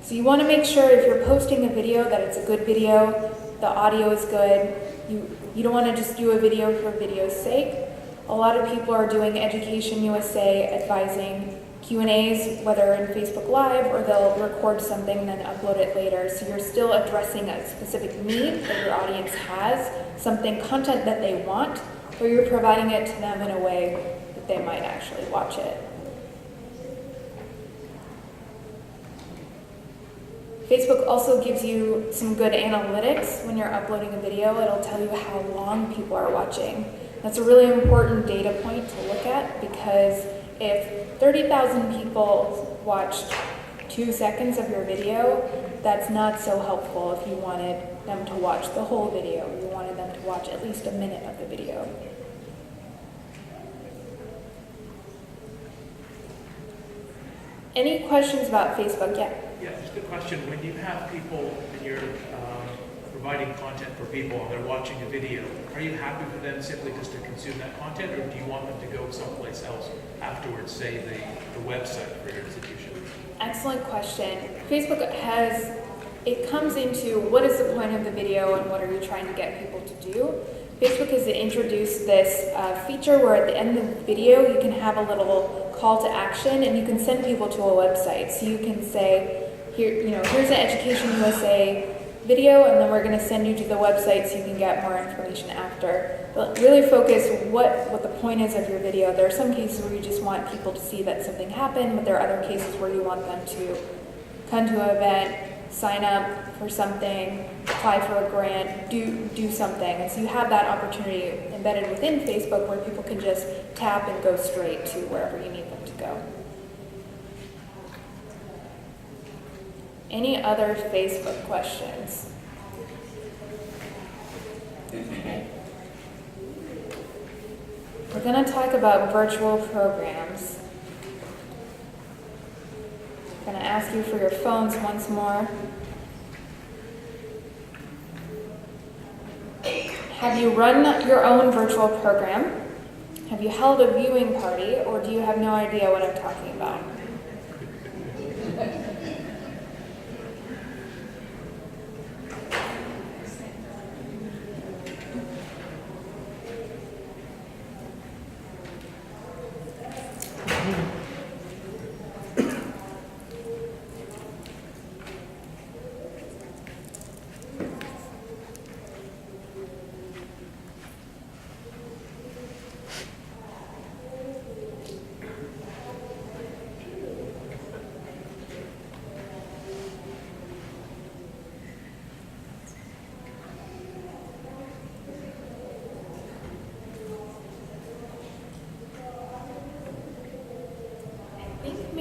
So you want to make sure if you're posting a video that it's a good video, the audio is good. You don't want to just do a video for video's sake. A lot of people are doing Education USA advising Q&As, whether in Facebook Live, or they'll record something and then upload it later. So you're still addressing a specific need that your audience has, content that they want, or you're providing it to them in a way that they might actually watch it. Facebook also gives you some good analytics when you're uploading a video. It'll tell you how long people are watching. That's a really important data point to look at, because if 30,000 people watched 2 seconds of your video, that's not so helpful if you wanted them to watch the whole video. You wanted them to watch at least a minute of the video. Any questions about Facebook yet? Yeah, just a question. When you have people and you're providing content for people and they're watching a video, are you happy for them simply just to consume that content, or do you want them to go someplace else afterwards, say the website for your institution? Excellent question. Facebook it comes into what is the point of the video and what are you trying to get people to do. Facebook has introduced this feature where at the end of the video you can have a little call to action and you can send people to a website. So you can say, here's an Education USA video, and then we're going to send you to the website so you can get more information after. But really focus what the point is of your video. There are some cases where you just want people to see that something happened, but there are other cases where you want them to come to an event, sign up for something, apply for a grant, do something. And so you have that opportunity embedded within Facebook where people can just tap and go straight to wherever you need them to go. Any other Facebook questions? We're going to talk about virtual programs. I'm going to ask you for your phones once more. Have you run your own virtual program? Have you held a viewing party, or do you have no idea what I'm talking about?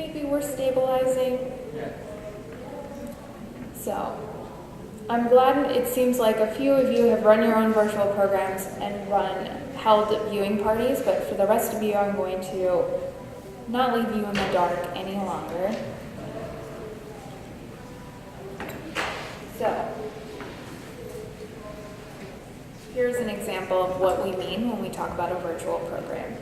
maybe we're stabilizing. So I'm glad it seems like a few of you have run your own virtual programs and held viewing parties, but for the rest of you, I'm going to not leave you in the dark any longer. So here's an example of what we mean when we talk about a virtual program.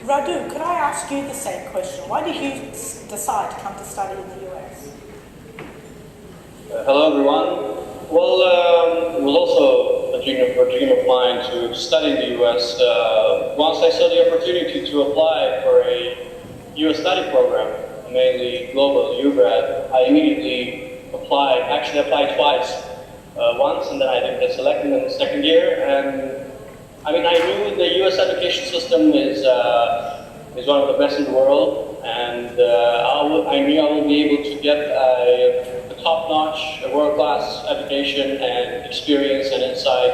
Radu, could I ask you the same question? Why did you decide to come to study in the US? Hello, everyone. Well, it was also a dream of mine to study in the US. Once I saw the opportunity to apply for a US study program, mainly global UGrad, I immediately applied. Actually, applied twice. Once, and then I didn't get selected in the second year. And I mean, I knew the U.S. education system is one of the best in the world, and I knew I would be able to get a top-notch, world-class education and experience and insight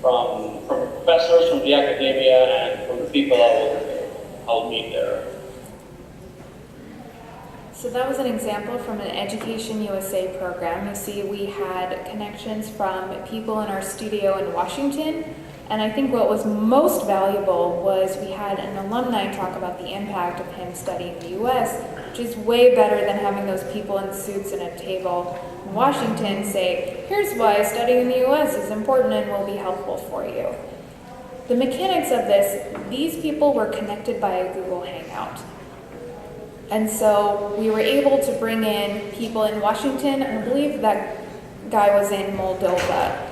from professors, from the academia, and from the people I'll meet there. So that was an example from an Education USA program. You see, we had connections from people in our studio in Washington. And I think what was most valuable was we had an alumni talk about the impact of him studying the US, which is way better than having those people in suits at a table in Washington say, here's why studying in the US is important and will be helpful for you. The mechanics of this, these people were connected by a Google Hangout. And so we were able to bring in people in Washington, and I believe that guy was in Moldova.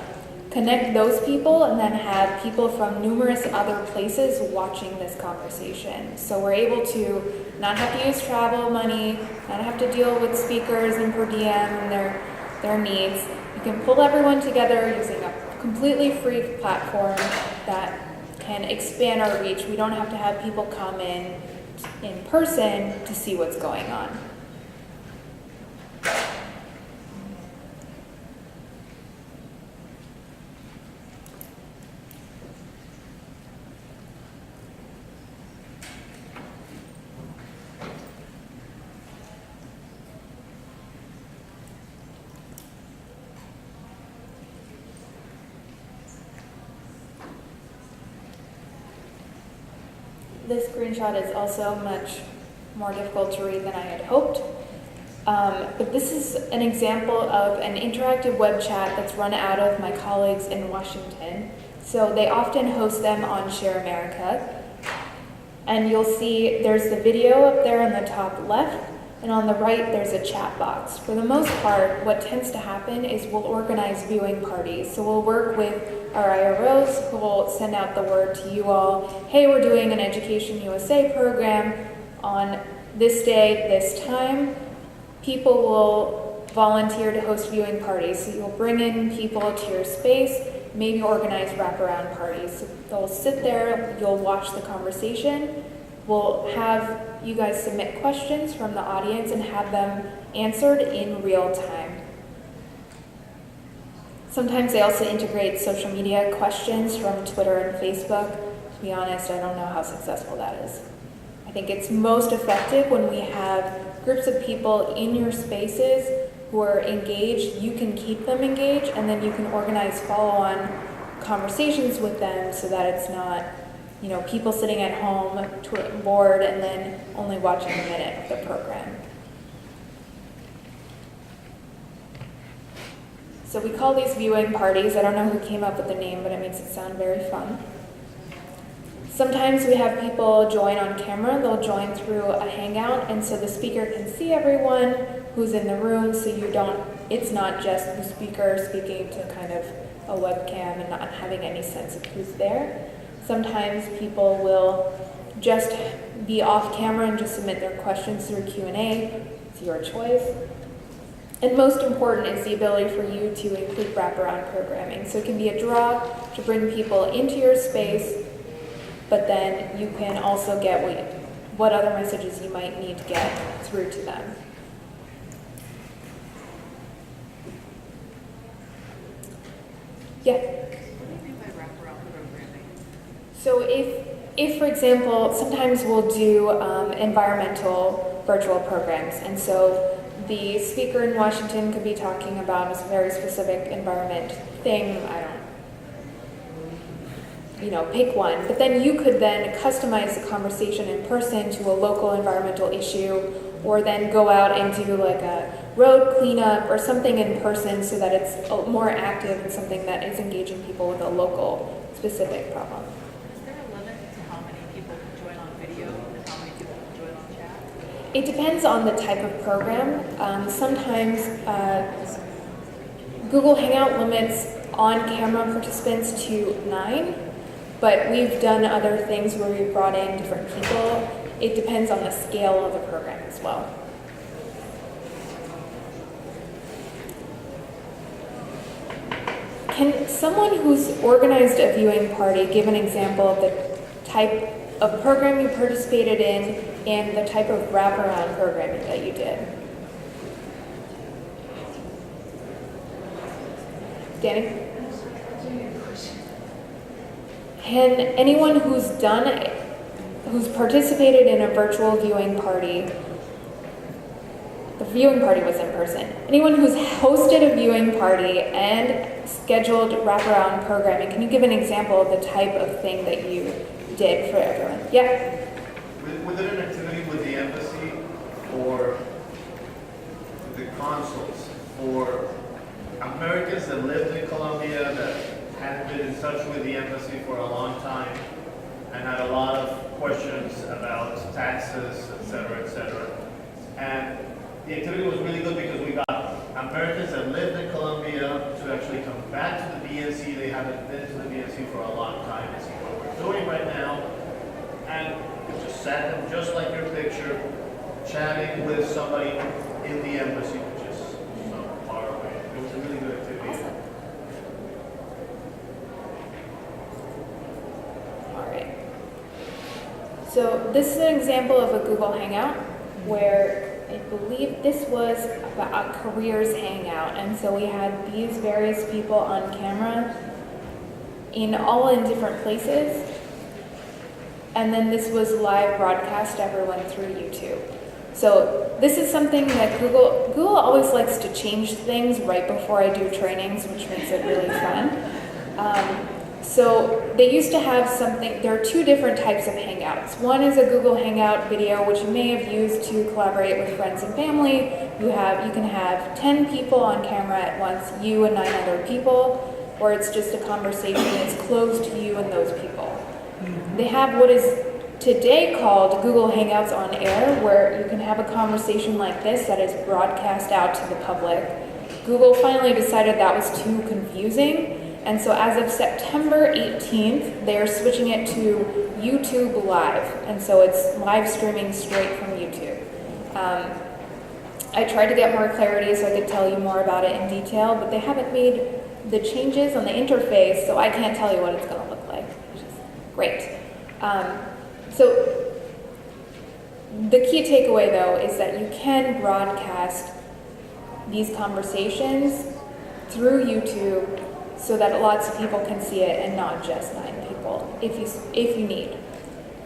Connect those people and then have people from numerous other places watching this conversation. So we're able to not have to use travel money, not have to deal with speakers and per diem and their needs. You can pull everyone together using a completely free platform that can expand our reach. We don't have to have people come in person to see what's going on. This screenshot is also much more difficult to read than I had hoped. But this is an example of an interactive web chat that's run out of my colleagues in Washington. So they often host them on Share America. And you'll see there's the video up there on the top left, and on the right there's a chat box. For the most part, what tends to happen is we'll organize viewing parties. So we'll work with our IROs who will send out the word to you all, hey, we're doing an Education USA program on this day, this time. People will volunteer to host viewing parties. So you'll bring in people to your space, maybe organize wraparound parties. So they'll sit there, you'll watch the conversation. We'll have you guys submit questions from the audience and have them answered in real time. Sometimes they also integrate social media questions from Twitter and Facebook. To be honest, I don't know how successful that is. I think it's most effective when we have groups of people in your spaces who are engaged. You can keep them engaged, and then you can organize follow-on conversations with them so that it's not, people sitting at home bored and then only watching a minute of the program. So we call these viewing parties. I don't know who came up with the name, but it makes it sound very fun. Sometimes we have people join on camera. They'll join through a Hangout, and so the speaker can see everyone who's in the room, so it's not just the speaker speaking to kind of a webcam and not having any sense of who's there. Sometimes people will just be off camera and just submit their questions through Q&A. It's your choice. And most important is the ability for you to include wraparound programming. So it can be a draw to bring people into your space, but then you can also get what other messages you might need to get through to them. Yeah? What do you mean by wraparound programming? So if if, for example, sometimes we'll do environmental virtual programs, and so the speaker in Washington could be talking about a very specific environment thing, I don't pick one, but then you could then customize the conversation in person to a local environmental issue, or then go out and do like a road cleanup or something in person so that it's more active and something that is engaging people with a local specific problem. Is there a limit to how many people can join on video and how many people can join on chat? It depends on the type of program. Sometimes Google Hangout limits on-camera participants to 9, but we've done other things where we've brought in different people. It depends on the scale of the program as well. Can someone who's organized a viewing party give an example of the type of program you participated in and the type of wraparound programming that you did? Danny? Can anyone who's participated in a virtual viewing party, the viewing party was in person, anyone who's hosted a viewing party and scheduled wraparound programming, can you give an example of the type of thing that you did for everyone? Yeah? We did an activity with the embassy for the consuls, for Americans that lived in Colombia that hadn't been in touch with the embassy for a long time and had a lot of questions about taxes, etc. And the activity was really good because we got Americans that lived in Colombia to actually come back to the BNC. They haven't been to the BNC for a long time and see what we're doing right now. And we just sat them just like your picture, chatting with somebody in the embassy, which is so far away. It was a really good activity. Awesome. All right. So this is an example of a Google Hangout where I believe this was about a careers hangout, and so we had these various people on camera all in different places, and then this was live broadcast to everyone through YouTube. So this is something that Google always likes to change things right before I do trainings, which makes it really fun. So they used to have something, there are 2 different types of Hangouts. One is a Google Hangout video, which you may have used to collaborate with friends and family. You can have 10 people on camera at once, you and 9 other people, or it's just a conversation that's closed to you and those people. They have what is today called Google Hangouts on Air, where you can have a conversation like this that is broadcast out to the public. Google finally decided that was too confusing. And so as of September 18th, they're switching it to YouTube Live. And so it's live streaming straight from YouTube. I tried to get more clarity so I could tell you more about it in detail, but they haven't made the changes on the interface, so I can't tell you what it's going to look like, which is great. So the key takeaway, though, is that you can broadcast these conversations through YouTube so that lots of people can see it and not just 9 people, if you need.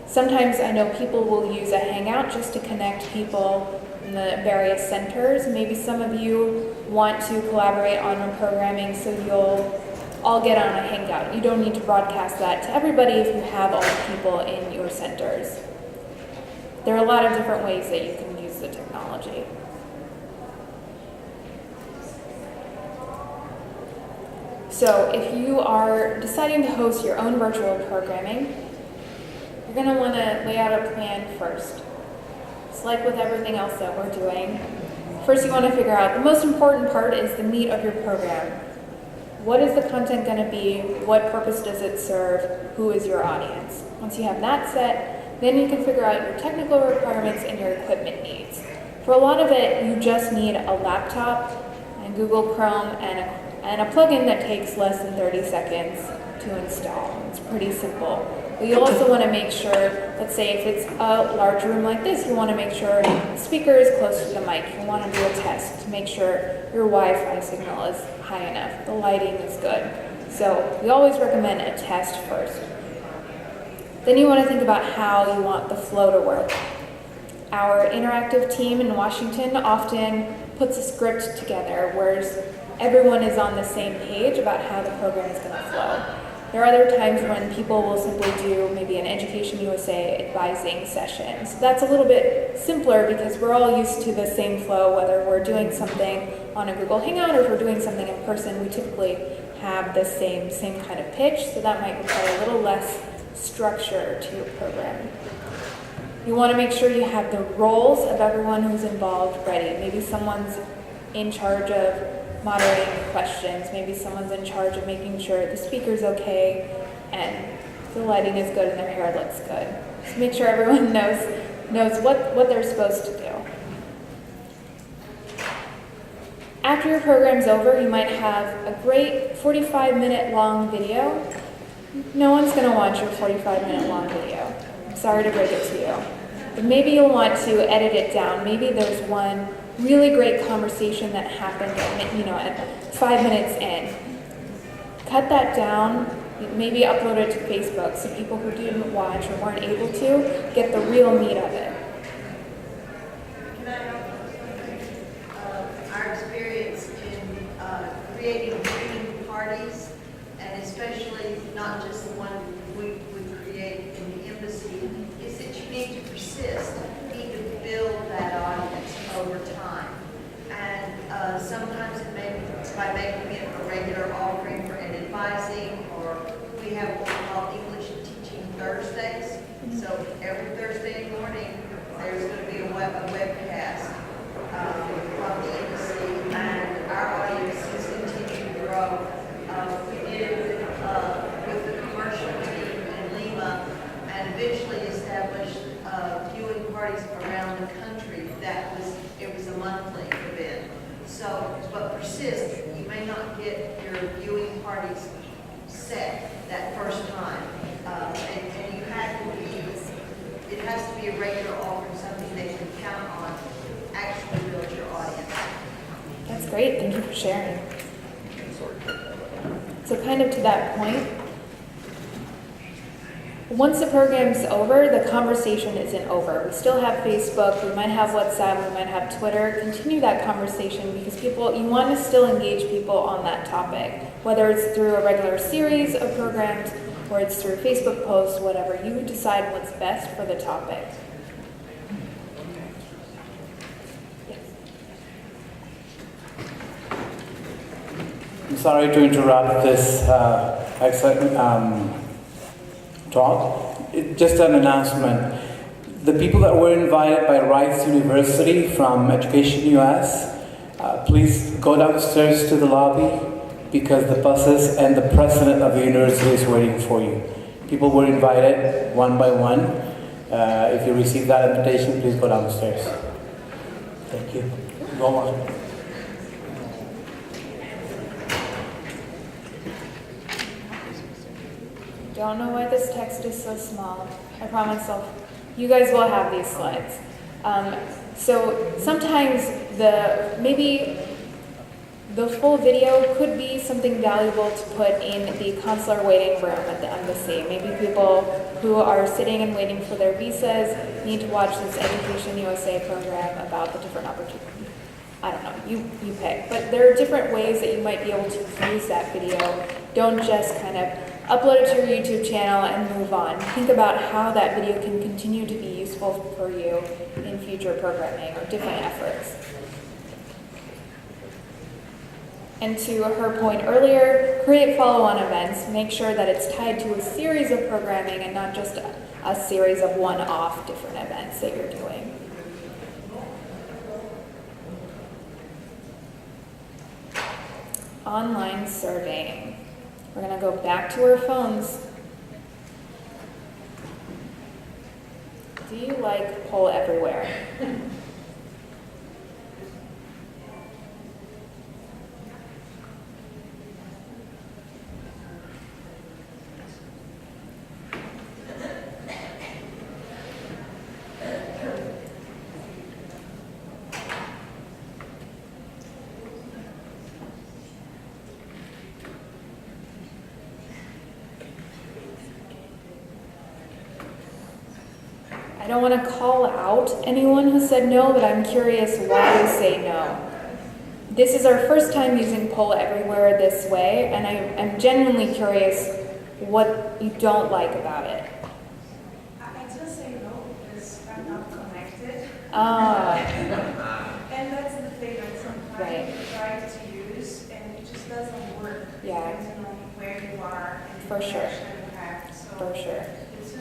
Sometimes I know people will use a Hangout just to connect people in the various centers. Maybe some of you want to collaborate on programming, so you'll all get on a Hangout. You don't need to broadcast that to everybody if you have all the people in your centers. There are a lot of different ways that you can use the technology. So if you are deciding to host your own virtual programming, you're going to want to lay out a plan first. It's like with everything else that we're doing. First, you want to figure out the most important part is the meat of your program. What is the content going to be? What purpose does it serve? Who is your audience? Once you have that set, then you can figure out your technical requirements and your equipment needs. For a lot of it, you just need a laptop and Google Chrome and a plugin that takes less than 30 seconds to install. It's pretty simple. But you also want to make sure, let's say if it's a large room like this, you want to make sure the speaker is close to the mic. You want to do a test to make sure your Wi-Fi signal is high enough, the lighting is good. So we always recommend a test first. Then you want to think about how you want the flow to work. Our interactive team in Washington often puts a script together where everyone is on the same page about how the program is going to flow. There are other times when people will simply do maybe an Education USA advising session. So that's a little bit simpler because we're all used to the same flow, whether we're doing something on a Google Hangout or if we're doing something in person, we typically have the same kind of pitch, so that might require a little less structure to your program. You want to make sure you have the roles of everyone who's involved ready. Maybe someone's in charge of moderating the questions. Maybe someone's in charge of making sure the speaker's okay and the lighting is good and their hair looks good. Just make sure everyone knows what they're supposed to do. After your program's over, you might have a great 45-minute long video. No one's going to watch your 45-minute long video. I'm sorry to break it to you. But maybe you'll want to edit it down. Maybe there's one really great conversation that happened at 5 minutes in. Cut that down, maybe upload it to Facebook so people who didn't watch or weren't able to get the real meat of it. Our experience in creating viewing parties, and especially not just the one we create in the embassy, is that you need to persist. You need to build that audience over time. And sometimes it may be by making it a regular offering for an advising, or we have what we call English Teaching Thursdays. So every Thursday morning, there's going to be a webcast from the embassy, and our audience is continuing to grow. We did it with the commercial team in Lima, and eventually established viewing parties around the country. It was a monthly event. So, but persist. You may not get your viewing parties set that first time, and you have to be. It has to be a regular offering, something they can count on. Actually build your audience. That's great. Thank you for sharing. So kind of to that point, once the program's over, the conversation isn't over. We still have Facebook, we might have WhatsApp, we might have Twitter. Continue that conversation because you want to still engage people on that topic, whether it's through a regular series of programs or it's through Facebook posts, whatever. You decide what's best for the topic. I'm sorry to interrupt this excellent talk. Just an announcement. The people that were invited by Rice University from Education US, please go downstairs to the lobby because the buses and the president of the university is waiting for you. People were invited one by one. If you receive that invitation, please go downstairs. Thank you. Go on. Don't know why this text is so small. I promise you guys will have these slides. So sometimes maybe the full video could be something valuable to put in the consular waiting room at the embassy. Maybe people who are sitting and waiting for their visas need to watch this Education USA program about the different opportunities. I don't know, you pick. But there are different ways that you might be able to use that video. Don't just kind of upload it to your YouTube channel and move on. Think about how that video can continue to be useful for you in future programming or different efforts. And to her point earlier, create follow-on events. Make sure that it's tied to a series of programming and not just a series of one-off different events that you're doing. Online surveying. We're going to go back to our phones. Do you like Poll Everywhere? don't want to call out anyone who said no, but I'm curious why you say no. This is our first time using Poll Everywhere this way, and I'm genuinely curious what you don't like about it. I just say no because I'm not connected. And that's the thing that sometimes Right. you try to use and it just doesn't work. Yeah. Depending on where you are and For the sure. connection you have. So For sure. it's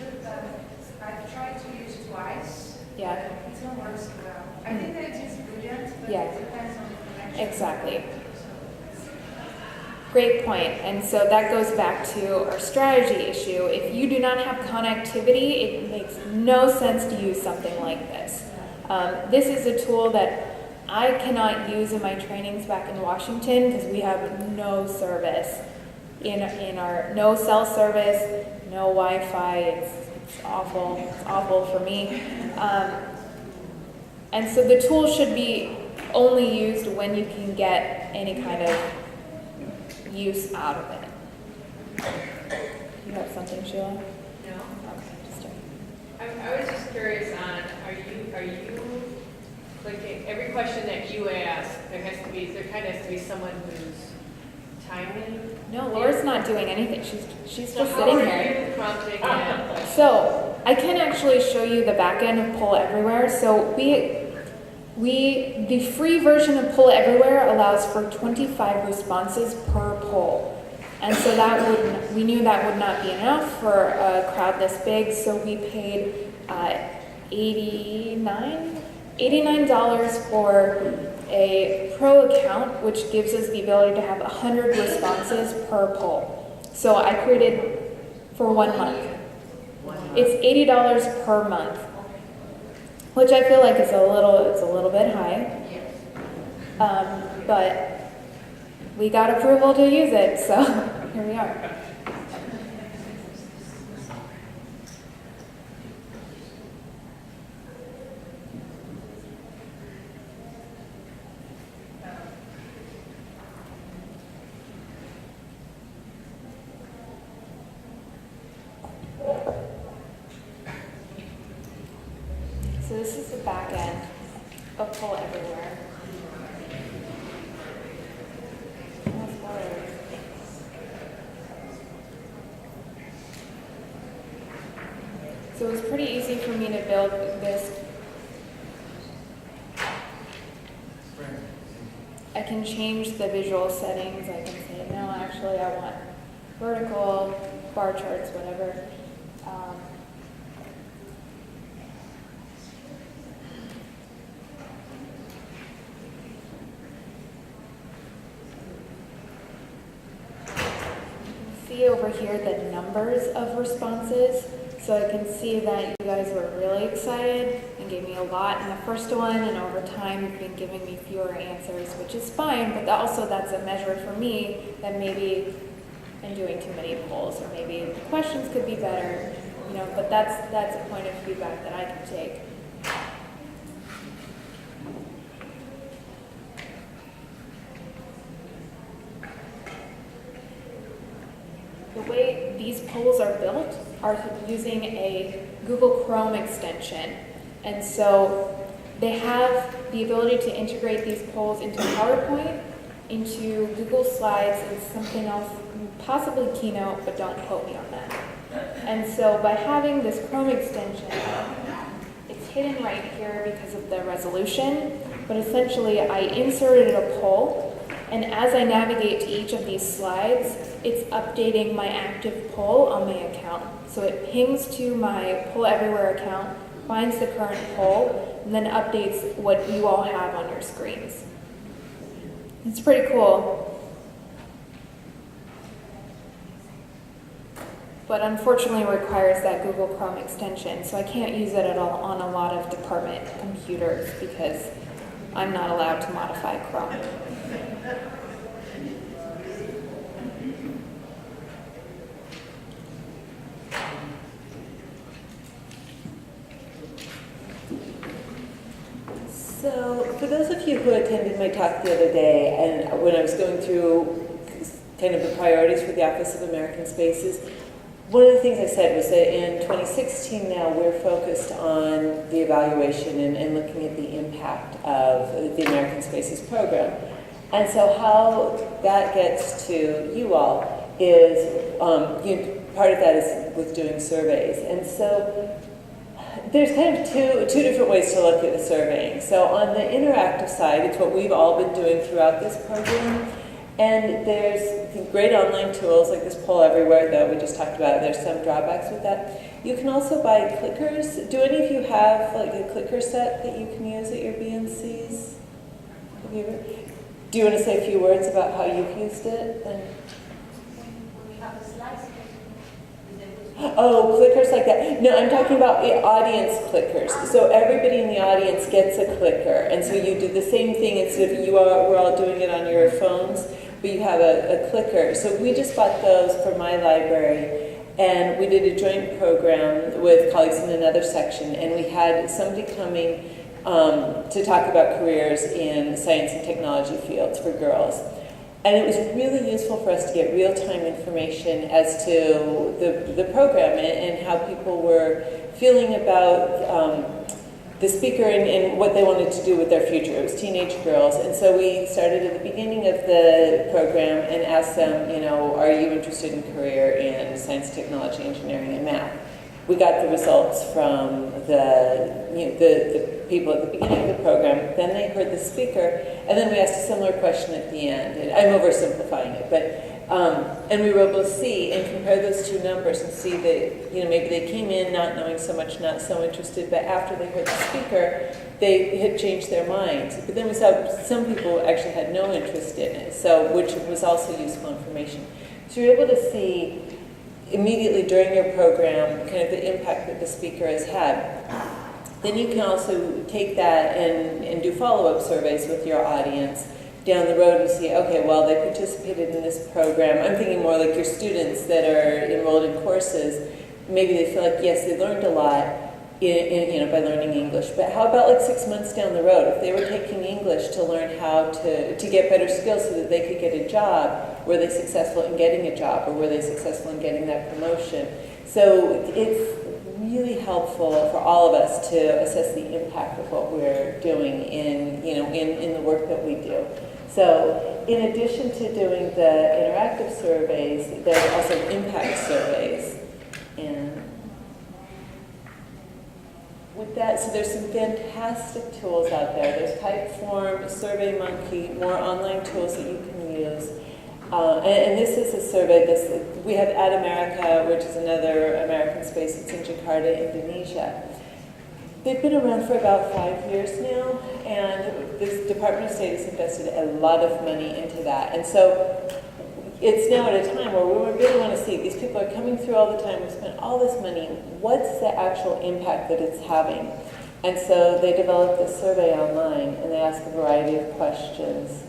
I've tried to use twice. Yeah. But it don't work so well. I think that it is brilliant, but Yeah. it depends on the connection. Exactly. Great point. And so that goes back to our strategy issue. If you do not have connectivity, it makes no sense to use something like this. This is a tool that I cannot use in my trainings back in Washington because we have no service in our no cell service, no Wi-Fi. It's awful. It's awful for me. And so the tool should be only used when you can get any kind of use out of it. You have something, Sheila? No. Okay, just checking. I was just curious on, are you clicking, every question that you ask, there kind of has to be someone who's timely? No, Laura's not doing anything. She's So just how sitting are here. you prompting them? So I can actually show you the back end of Poll Everywhere. So the free version of Poll Everywhere allows for 25 responses per poll. And so we knew that would not be enough for a crowd this big, so we paid $89 for a pro account, which gives us the ability to have 100 responses per poll. So I created for 1 month. It's $80 per month, which I feel like is a little bit high. But we got approval to use it, so here we are. So this is the back end of Poll Everywhere. So it was pretty easy for me to build this. I can change the visual settings. I can say, no, actually I want vertical, bar charts, whatever. See over here the numbers of responses. So I can see that you guys were really excited and gave me a lot in the first one, and over time you've been giving me fewer answers, which is fine, but also that's a measure for me that maybe I'm doing too many polls, or maybe the questions could be better, but that's a point of feedback that I can take. The way these polls are built are using a Google Chrome extension. And so they have the ability to integrate these polls into PowerPoint, into Google Slides, and something else, possibly Keynote, but don't quote me on that. And so by having this Chrome extension, it's hidden right here because of the resolution, but essentially I inserted a poll, and as I navigate to each of these slides, it's updating my active poll on my account. So it pings to my Poll Everywhere account, finds the current poll, and then updates what you all have on your screens. It's pretty cool. But unfortunately requires that Google Chrome extension, so I can't use it at all on a lot of department computers because I'm not allowed to modify Chrome. So, for those of you who attended my talk the other day, and when I was going through kind of the priorities for the Office of American Spaces, one of the things I said was that in 2016 now we're focused on the evaluation and looking at the impact of the American Spaces program. And so how that gets to you all is, part of that is with doing surveys. And so there's kind of two different ways to look at the surveying. So on the interactive side, it's what we've all been doing throughout this program. And there's great online tools like this Poll Everywhere, though we just talked about it. There's some drawbacks with that. You can also buy clickers. Do any of you have like a clicker set that you can use at your BNCs? Have you ever? Do you want to say a few words about how you've used it? And When we have a slice, oh, clickers like that. No, I'm talking about audience clickers. So everybody in the audience gets a clicker. And so you do the same thing instead of we're all doing it on your phones, but you have a clicker. So we just bought those for my library, and we did a joint program with colleagues in another section, and we had somebody coming to talk about careers in science and technology fields for girls. And it was really useful for us to get real-time information as to the program and how people were feeling about the speaker and what they wanted to do with their future. It was teenage girls. And so we started at the beginning of the program and asked them, are you interested in career in science, technology, engineering, and math? We got the results from the people at the beginning of the program. Then they heard the speaker, and then we asked a similar question at the end. And I'm oversimplifying it, but and we were able to see and compare those two numbers and see that maybe they came in not knowing so much, not so interested, but after they heard the speaker, they had changed their minds. But then we saw some people actually had no interest in it, so which was also useful information. So you're able to see immediately during your program kind of the impact that the speaker has had. Then you can also take that and do follow-up surveys with your audience down the road and see, okay, well, they participated in this program. I'm thinking more like your students that are enrolled in courses. Maybe they feel like, yes, they learned a lot by learning English. But how about like 6 months down the road, if they were taking English to learn how to get better skills so that they could get a job, were they successful in getting a job, or were they successful in getting that promotion? So it's really helpful for all of us to assess the impact of what we're doing in the work that we do. So in addition to doing the interactive surveys, there's also impact surveys. And with that, so there's some fantastic tools out there. There's Typeform, SurveyMonkey, more online tools that you can use. And this is a survey. We have Ad America, which is another American space. It's in Jakarta, Indonesia. They've been around for about 5 years now, and the Department of State has invested a lot of money into that. And so it's now at a time where we really want to see these people are coming through all the time. We spent all this money. What's the actual impact that it's having? And so they developed this survey online, and they ask a variety of questions.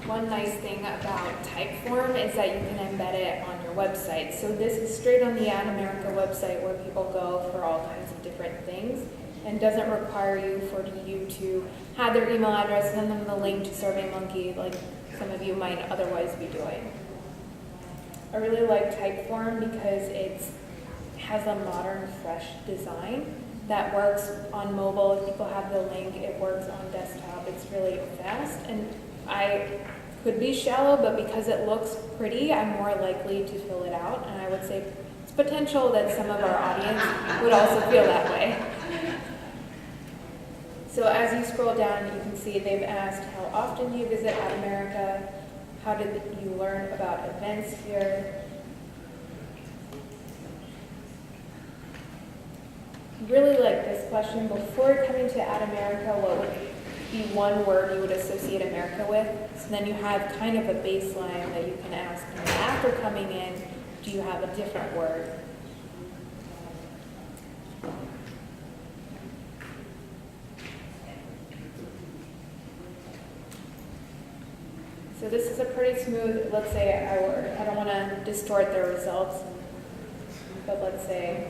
One nice thing about Typeform is that you can embed it on your website. So this is straight on the Ad America website where people go for all kinds of different things, and doesn't require you to have their email address, send them the link to SurveyMonkey like some of you might otherwise be doing. I really like Typeform because it has a modern, fresh design that works on mobile. If people have the link, it works on desktop. It's really fast, and I could be shallow, but because it looks pretty, I'm more likely to fill it out, and I would say it's potential that some of our audience would also feel that way. So as you scroll down, you can see they've asked, how often do you visit Ad America? How did you learn about events here? Really like this question. Before coming to Ad America, what would be one word you would associate America with? So then you have kind of a baseline that you can ask. And then after coming in, do you have a different word? So this is a pretty smooth, let's say I don't want to distort their results, but let's say,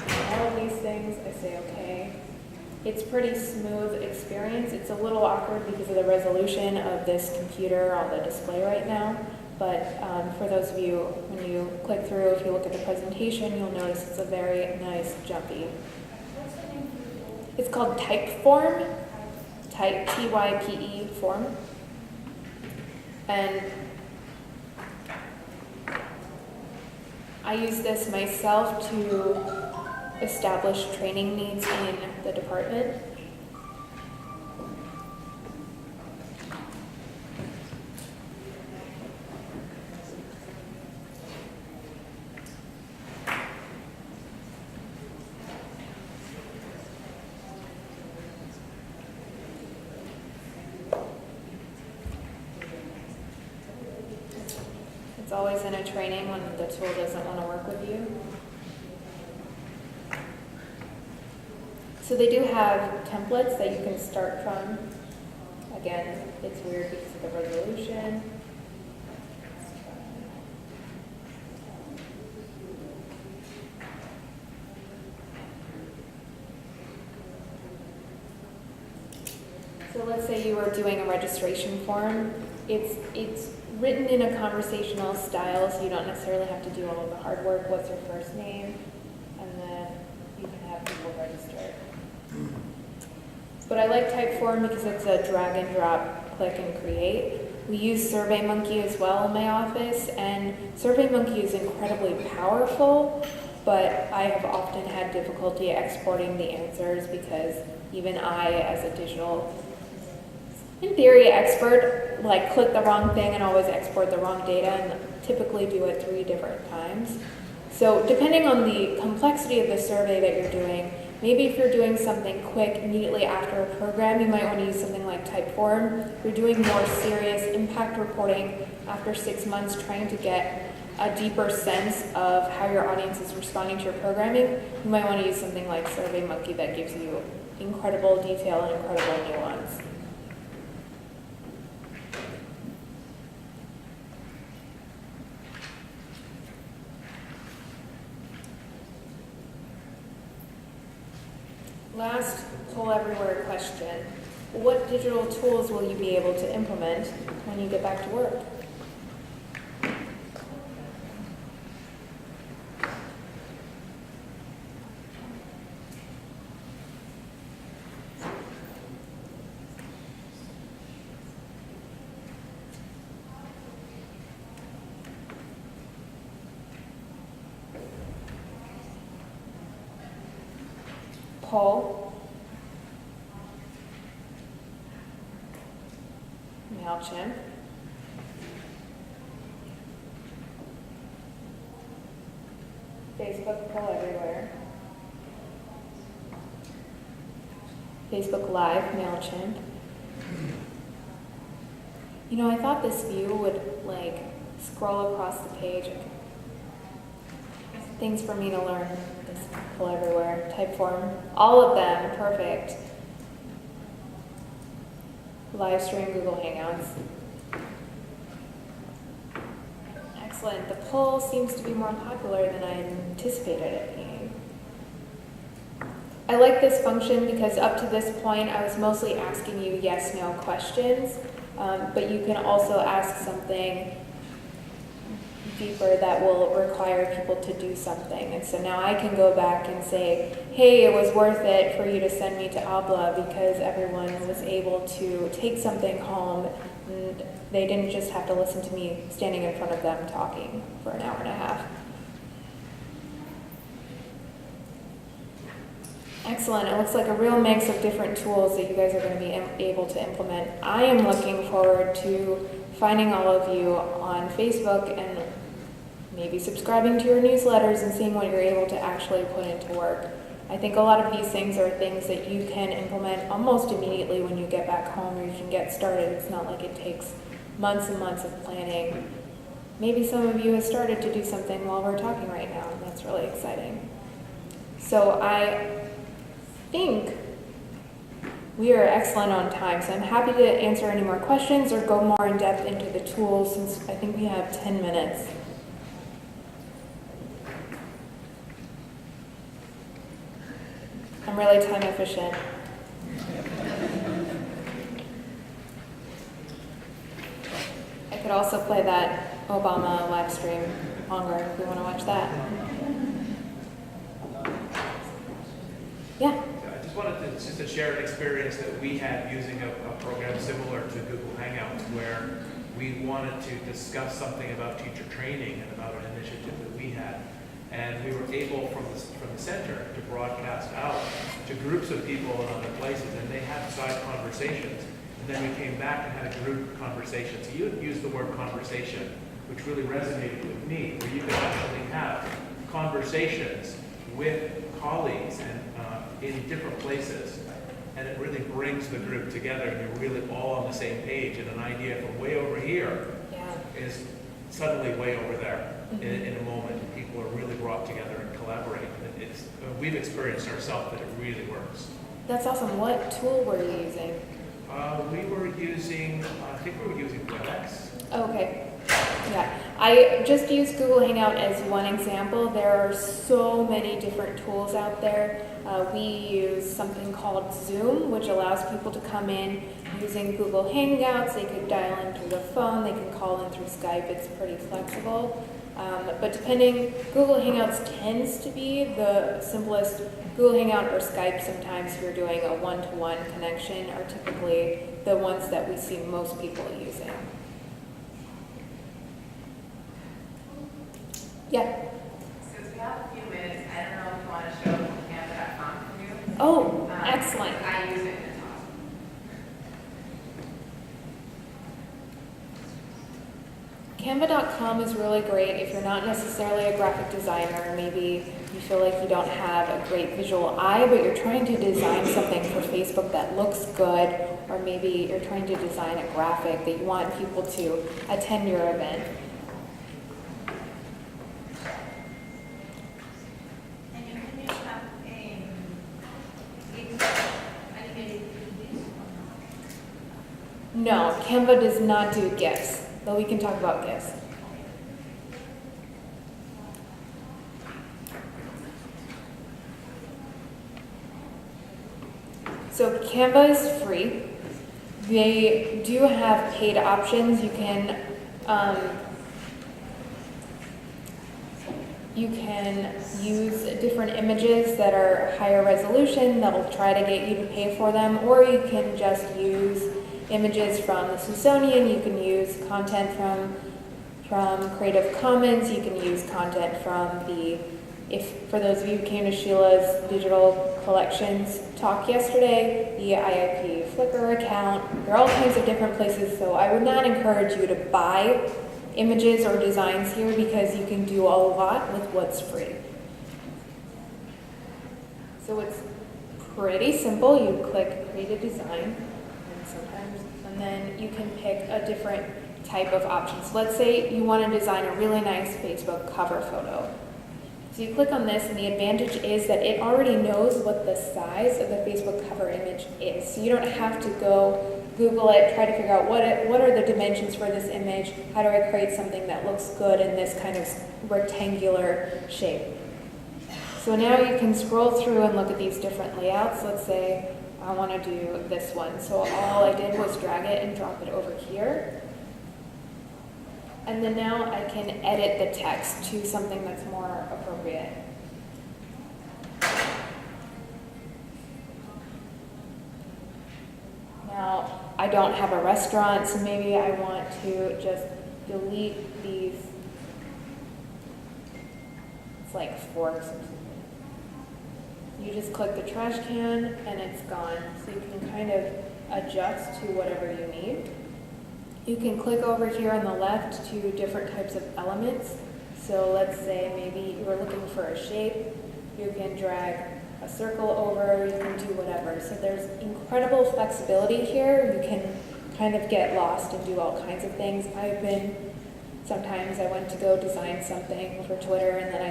all of these things, I say okay. It's pretty smooth experience. It's a little awkward because of the resolution of this computer on the display right now, But for those of you, when you click through, if you look at the presentation, you'll notice it's a very nice, jumpy. It's called Typeform, Type, form. And I use this myself to establish training needs in the department. It's always in a training when the tool doesn't want to work with you. So they do have templates that you can start from. Again, it's weird because of the resolution. So let's say you were doing a registration form. It's written in a conversational style, so you don't necessarily have to do all of the hard work. What's your first name? And then you can have people register. But I like Typeform because it's a drag and drop, click and create. We use SurveyMonkey as well in my office, and SurveyMonkey is incredibly powerful, but I have often had difficulty exporting the answers because even I, as a digital, in theory, expert, like click the wrong thing and always export the wrong data and typically do it 3 different times. So depending on the complexity of the survey that you're doing, maybe if you're doing something quick immediately after a program, you might want to use something like Typeform. If you're doing more serious impact reporting after 6 months, trying to get a deeper sense of how your audience is responding to your programming, you might want to use something like SurveyMonkey that gives you incredible detail and incredible nuance. Last poll everywhere question. What digital tools will you be able to implement when you get back to work? Poll, MailChimp, Facebook poll everywhere, Facebook Live, MailChimp. You know, I thought this view would like scroll across the page. Things for me to learn. This poll everywhere, Typeform, all of them, perfect. Live stream, Google Hangouts. Excellent. The poll seems to be more popular than I anticipated it being. I like this function because up to this point I was mostly asking you yes/no questions, but you can also ask something deeper that will require people to do something. And so now I can go back and say, hey, it was worth it for you to send me to Abla because everyone was able to take something home and they didn't just have to listen to me standing in front of them talking for an hour and a half. Excellent. It looks like a real mix of different tools that you guys are going to be able to implement. I am looking forward to finding all of you on Facebook and maybe subscribing to your newsletters and seeing what you're able to actually put into work. I think a lot of these things are things that you can implement almost immediately when you get back home or you can get started. It's not like it takes months and months of planning. Maybe some of you have started to do something while we're talking right now, and that's really exciting. So I think we are excellent on time, so I'm happy to answer any more questions or go more in depth into the tools since I think we have 10 minutes. I'm really time efficient. I could also play that Obama live stream longer if we want to watch that. Yeah. I just wanted to just to share an experience that we had using a program similar to Google Hangouts, where we wanted to discuss something about teacher training and about an initiative that we had. And we were able from the center to broadcast out to groups of people in other places, and they had side conversations. And then we came back and had a group conversation. So you had used the word conversation, which really resonated with me, where you could actually have conversations with colleagues and in different places. And it really brings the group together, and you're really all on the same page, and an idea from way over here is suddenly way over there in a moment. And people are really brought together and collaborate. And it's we've experienced ourselves that it really works. That's awesome. What tool were you using? We were using, I think we were using WebEx. Okay. Yeah, I just used Google Hangout as one example. There are so many different tools out there. We use something called Zoom, which allows people to come in using Google Hangouts. They could dial in through the phone, they can call in through Skype. It's pretty flexible. But depending, Google Hangouts tends to be the simplest. Google Hangout or Skype, sometimes if you're doing a one-to-one connection, are typically the ones that we see most people using. Yeah. Since we have a few minutes, I don't know if you want to show Canva.com for you. Oh, excellent. I use it in a talk. Canva.com is really great if you're not necessarily a graphic designer. Maybe you feel like you don't have a great visual eye, but you're trying to design something for Facebook that looks good, or maybe you're trying to design a graphic that you want people to attend your event. No, Canva does not do GIFs, but we can talk about GIFs. So Canva is free. They do have paid options. You can use different images that are higher resolution that will try to get you to pay for them, or you can just use images from the Smithsonian. You can use content from Creative Commons. You can use content from for those of you who came to Sheila's digital collections talk yesterday, the IIP Flickr account. There are all kinds of different places, so I would not encourage you to buy images or designs here, because you can do a lot with what's free. So it's pretty simple. You click Create a Design, and then you can pick a different type of option. So let's say you want to design a really nice Facebook cover photo. So you click on this, and the advantage is that it already knows what the size of the Facebook cover image is. So you don't have to go Google it, try to figure out what are the dimensions for this image, how do I create something that looks good in this kind of rectangular shape. So now you can scroll through and look at these different layouts. Let's say I want to do this one. So all I did was drag it and drop it over here. And then now I can edit the text to something that's more appropriate. Now, I don't have a restaurant, so maybe I want to just delete these. It's like forks or something. You just click the trash can and it's gone. So you can kind of adjust to whatever you need. You can click over here on the left to different types of elements. So let's say maybe you were looking for a shape. You can drag a circle over, you can do whatever. So there's incredible flexibility here. You can kind of get lost and do all kinds of things. Sometimes I went to go design something for Twitter, and then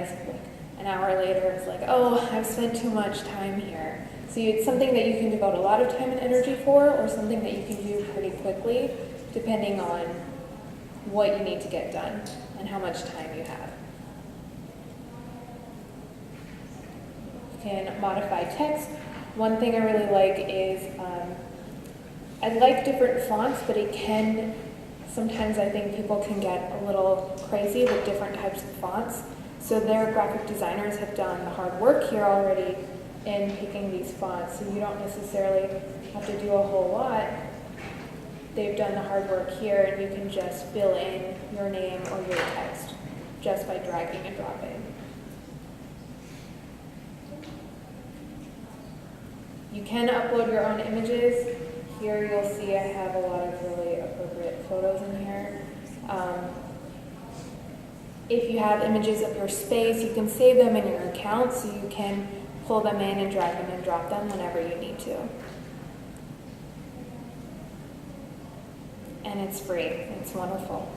an hour later it's like, oh, I've spent too much time here. So it's something that you can devote a lot of time and energy for, or something that you can do pretty quickly, depending on what you need to get done and how much time you have. You can modify text. One thing I really like is, I like different fonts, but it can sometimes I think people can get a little crazy with different types of fonts. So their graphic designers have done the hard work here already in picking these fonts, so you don't necessarily have to do a whole lot. They've done the hard work here, and you can just fill in your name or your text just by dragging and dropping. You can upload your own images. Here you'll see I have a lot of really appropriate photos in here. If you have images of your space, you can save them in your account so you can pull them in and drag them and drop them whenever you need to. And it's free. It's wonderful.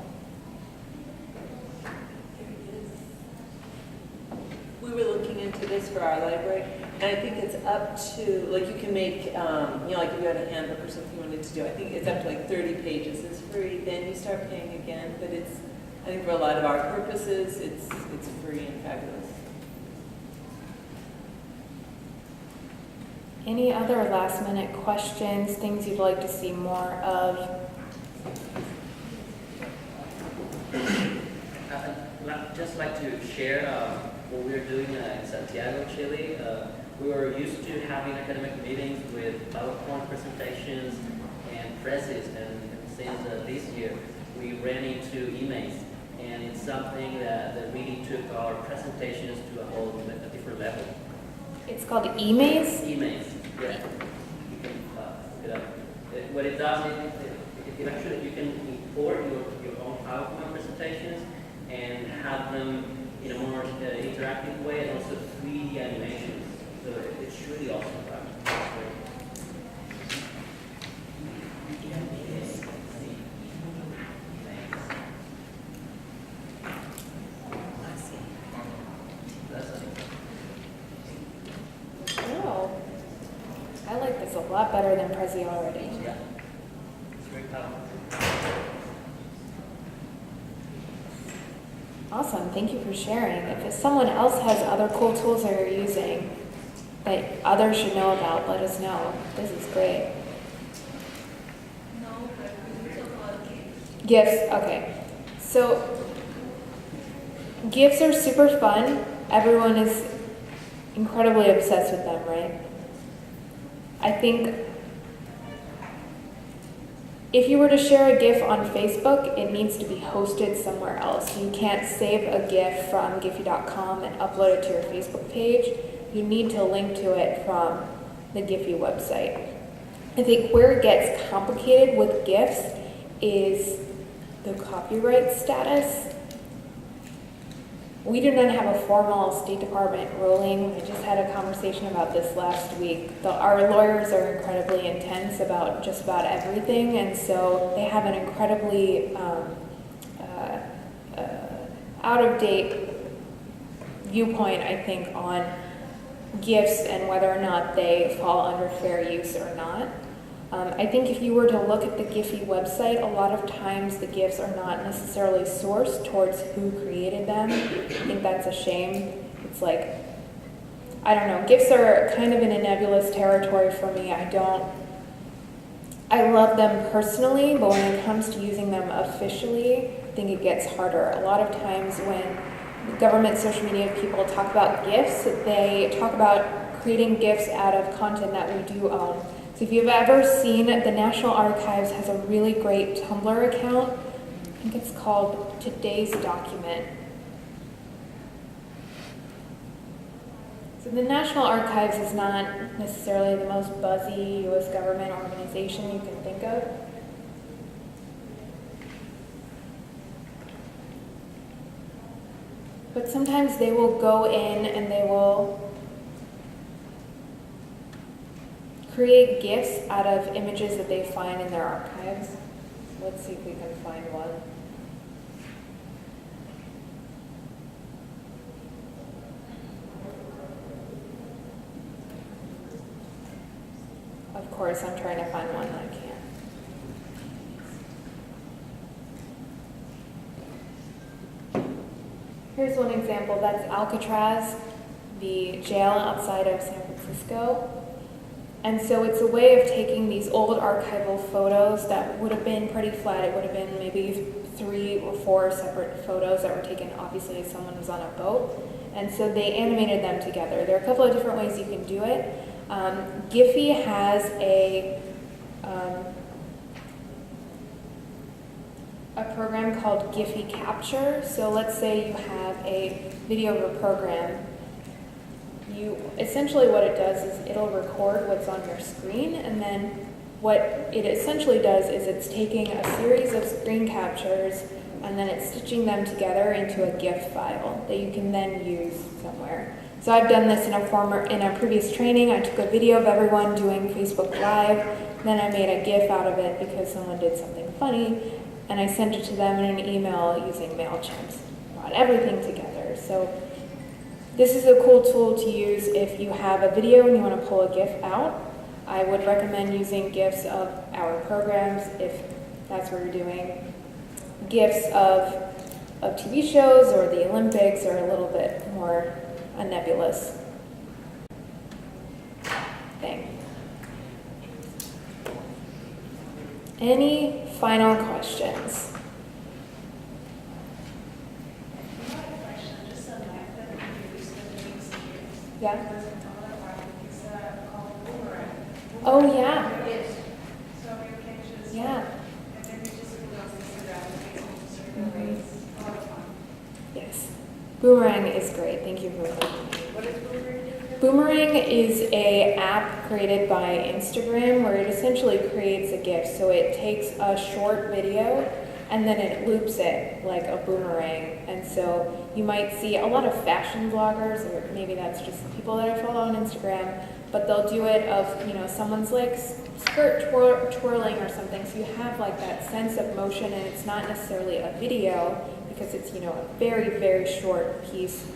We were looking into this for our library, and I think it's up to, like, you can make, like if you had a handbook or something you wanted to do, I think it's up to like 30 pages is free, then you start paying again, but it's, I think for a lot of our purposes, it's free and fabulous. Any other last minute questions, things you'd like to see more of? I'd just like to share what we're doing in Santiago, Chile. We were used to having academic meetings with PowerPoint presentations and presses, and since this year, we ran into emails, and it's something that really took our presentations to a different level. It's called emails? Emails, yeah. You can look it up. What it does is it actually, you can import your own PowerPoint presentations and have them in a more interactive way, and also 3D animations. So it's really awesome. Oh, I like this a lot better than Prezi already. Yeah. It's very powerful. Awesome, thank you for sharing. If someone else has other cool tools that you're using that others should know about, let us know. This is great. No, but we talk about GIFs. GIFs, okay. So, GIFs are super fun. Everyone is incredibly obsessed with them, right? I think if you were to share a GIF on Facebook, it needs to be hosted somewhere else. You can't save a GIF from Giphy.com and upload it to your Facebook page. You need to link to it from the Giphy website. I think where it gets complicated with GIFs is the copyright status. We do not have a formal State Department ruling. I just had a conversation about this last week. Our lawyers are incredibly intense about just about everything, and so they have an incredibly out-of-date viewpoint, I think, on GIFs and whether or not they fall under fair use or not. I think if you were to look at the Giphy website, a lot of times the GIFs are not necessarily sourced towards who created them. I think that's a shame. It's like, I don't know, GIFs are kind of in a nebulous territory for me. I love them personally, but when it comes to using them officially, I think it gets harder. A lot of times when government social media people talk about GIFs, they talk about creating GIFs out of content that we do own. So if you've ever seen, the National Archives has a really great Tumblr account. I think it's called Today's Document. So the National Archives is not necessarily the most buzzy U.S. government organization you can think of. But sometimes they will go in and they will create GIFs out of images that they find in their archives. Let's see if we can find one. Of course, I'm trying to find one that I can't. Here's one example. That's Alcatraz, the jail outside of San Francisco. And so it's a way of taking these old archival photos that would have been pretty flat. It would have been maybe 3 or 4 separate photos that were taken, obviously, as someone was on a boat. And so they animated them together. There are a couple of different ways you can do it. Giphy has a program called Giphy Capture. So let's say you have a video of a program. Essentially what it does is it'll record what's on your screen, and then what it essentially does is it's taking a series of screen captures and then it's stitching them together into a GIF file that you can then use somewhere. So I've done this in a previous training. I took a video of everyone doing Facebook Live, then I made a GIF out of it because someone did something funny, and I sent it to them in an email using MailChimp. Brought everything together. So this is a cool tool to use if you have a video and you want to pull a GIF out. I would recommend using GIFs of our programs if that's what you're doing. GIFs of TV shows or the Olympics are a little bit more a nebulous thing. Any final questions? Yeah? Oh, yeah. Yeah. Yes. Boomerang is great. Thank you for that. What is Boomerang? Boomerang is an app created by Instagram where it essentially creates a GIF. So it takes a short video and then it loops it like a boomerang. And so you might see a lot of fashion bloggers, or maybe that's just people that I follow on Instagram, but they'll do it of, someone's like skirt twirling or something. So you have like that sense of motion, and it's not necessarily a video because it's, a very, very short piece,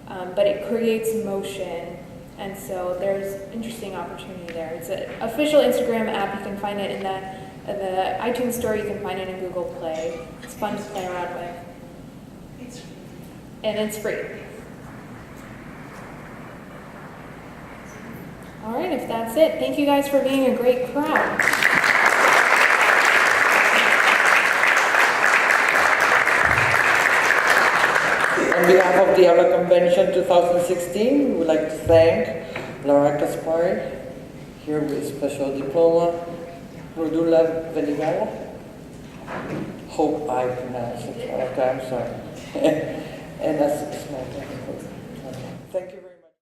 but it creates motion. And so there's interesting opportunity there. It's an official Instagram app. You can find it in the iTunes store. You can find it in Google Play. It's fun to play around with. And it's free. All right, if that's it, thank you guys for being a great crowd. On behalf of the ALA Convention 2016, we would like to thank Laura Kaspari, here with special diploma, Mrudula Venigalla. Hope I pronounced it. Okay, I'm sorry. And that's a small technical. Thank you.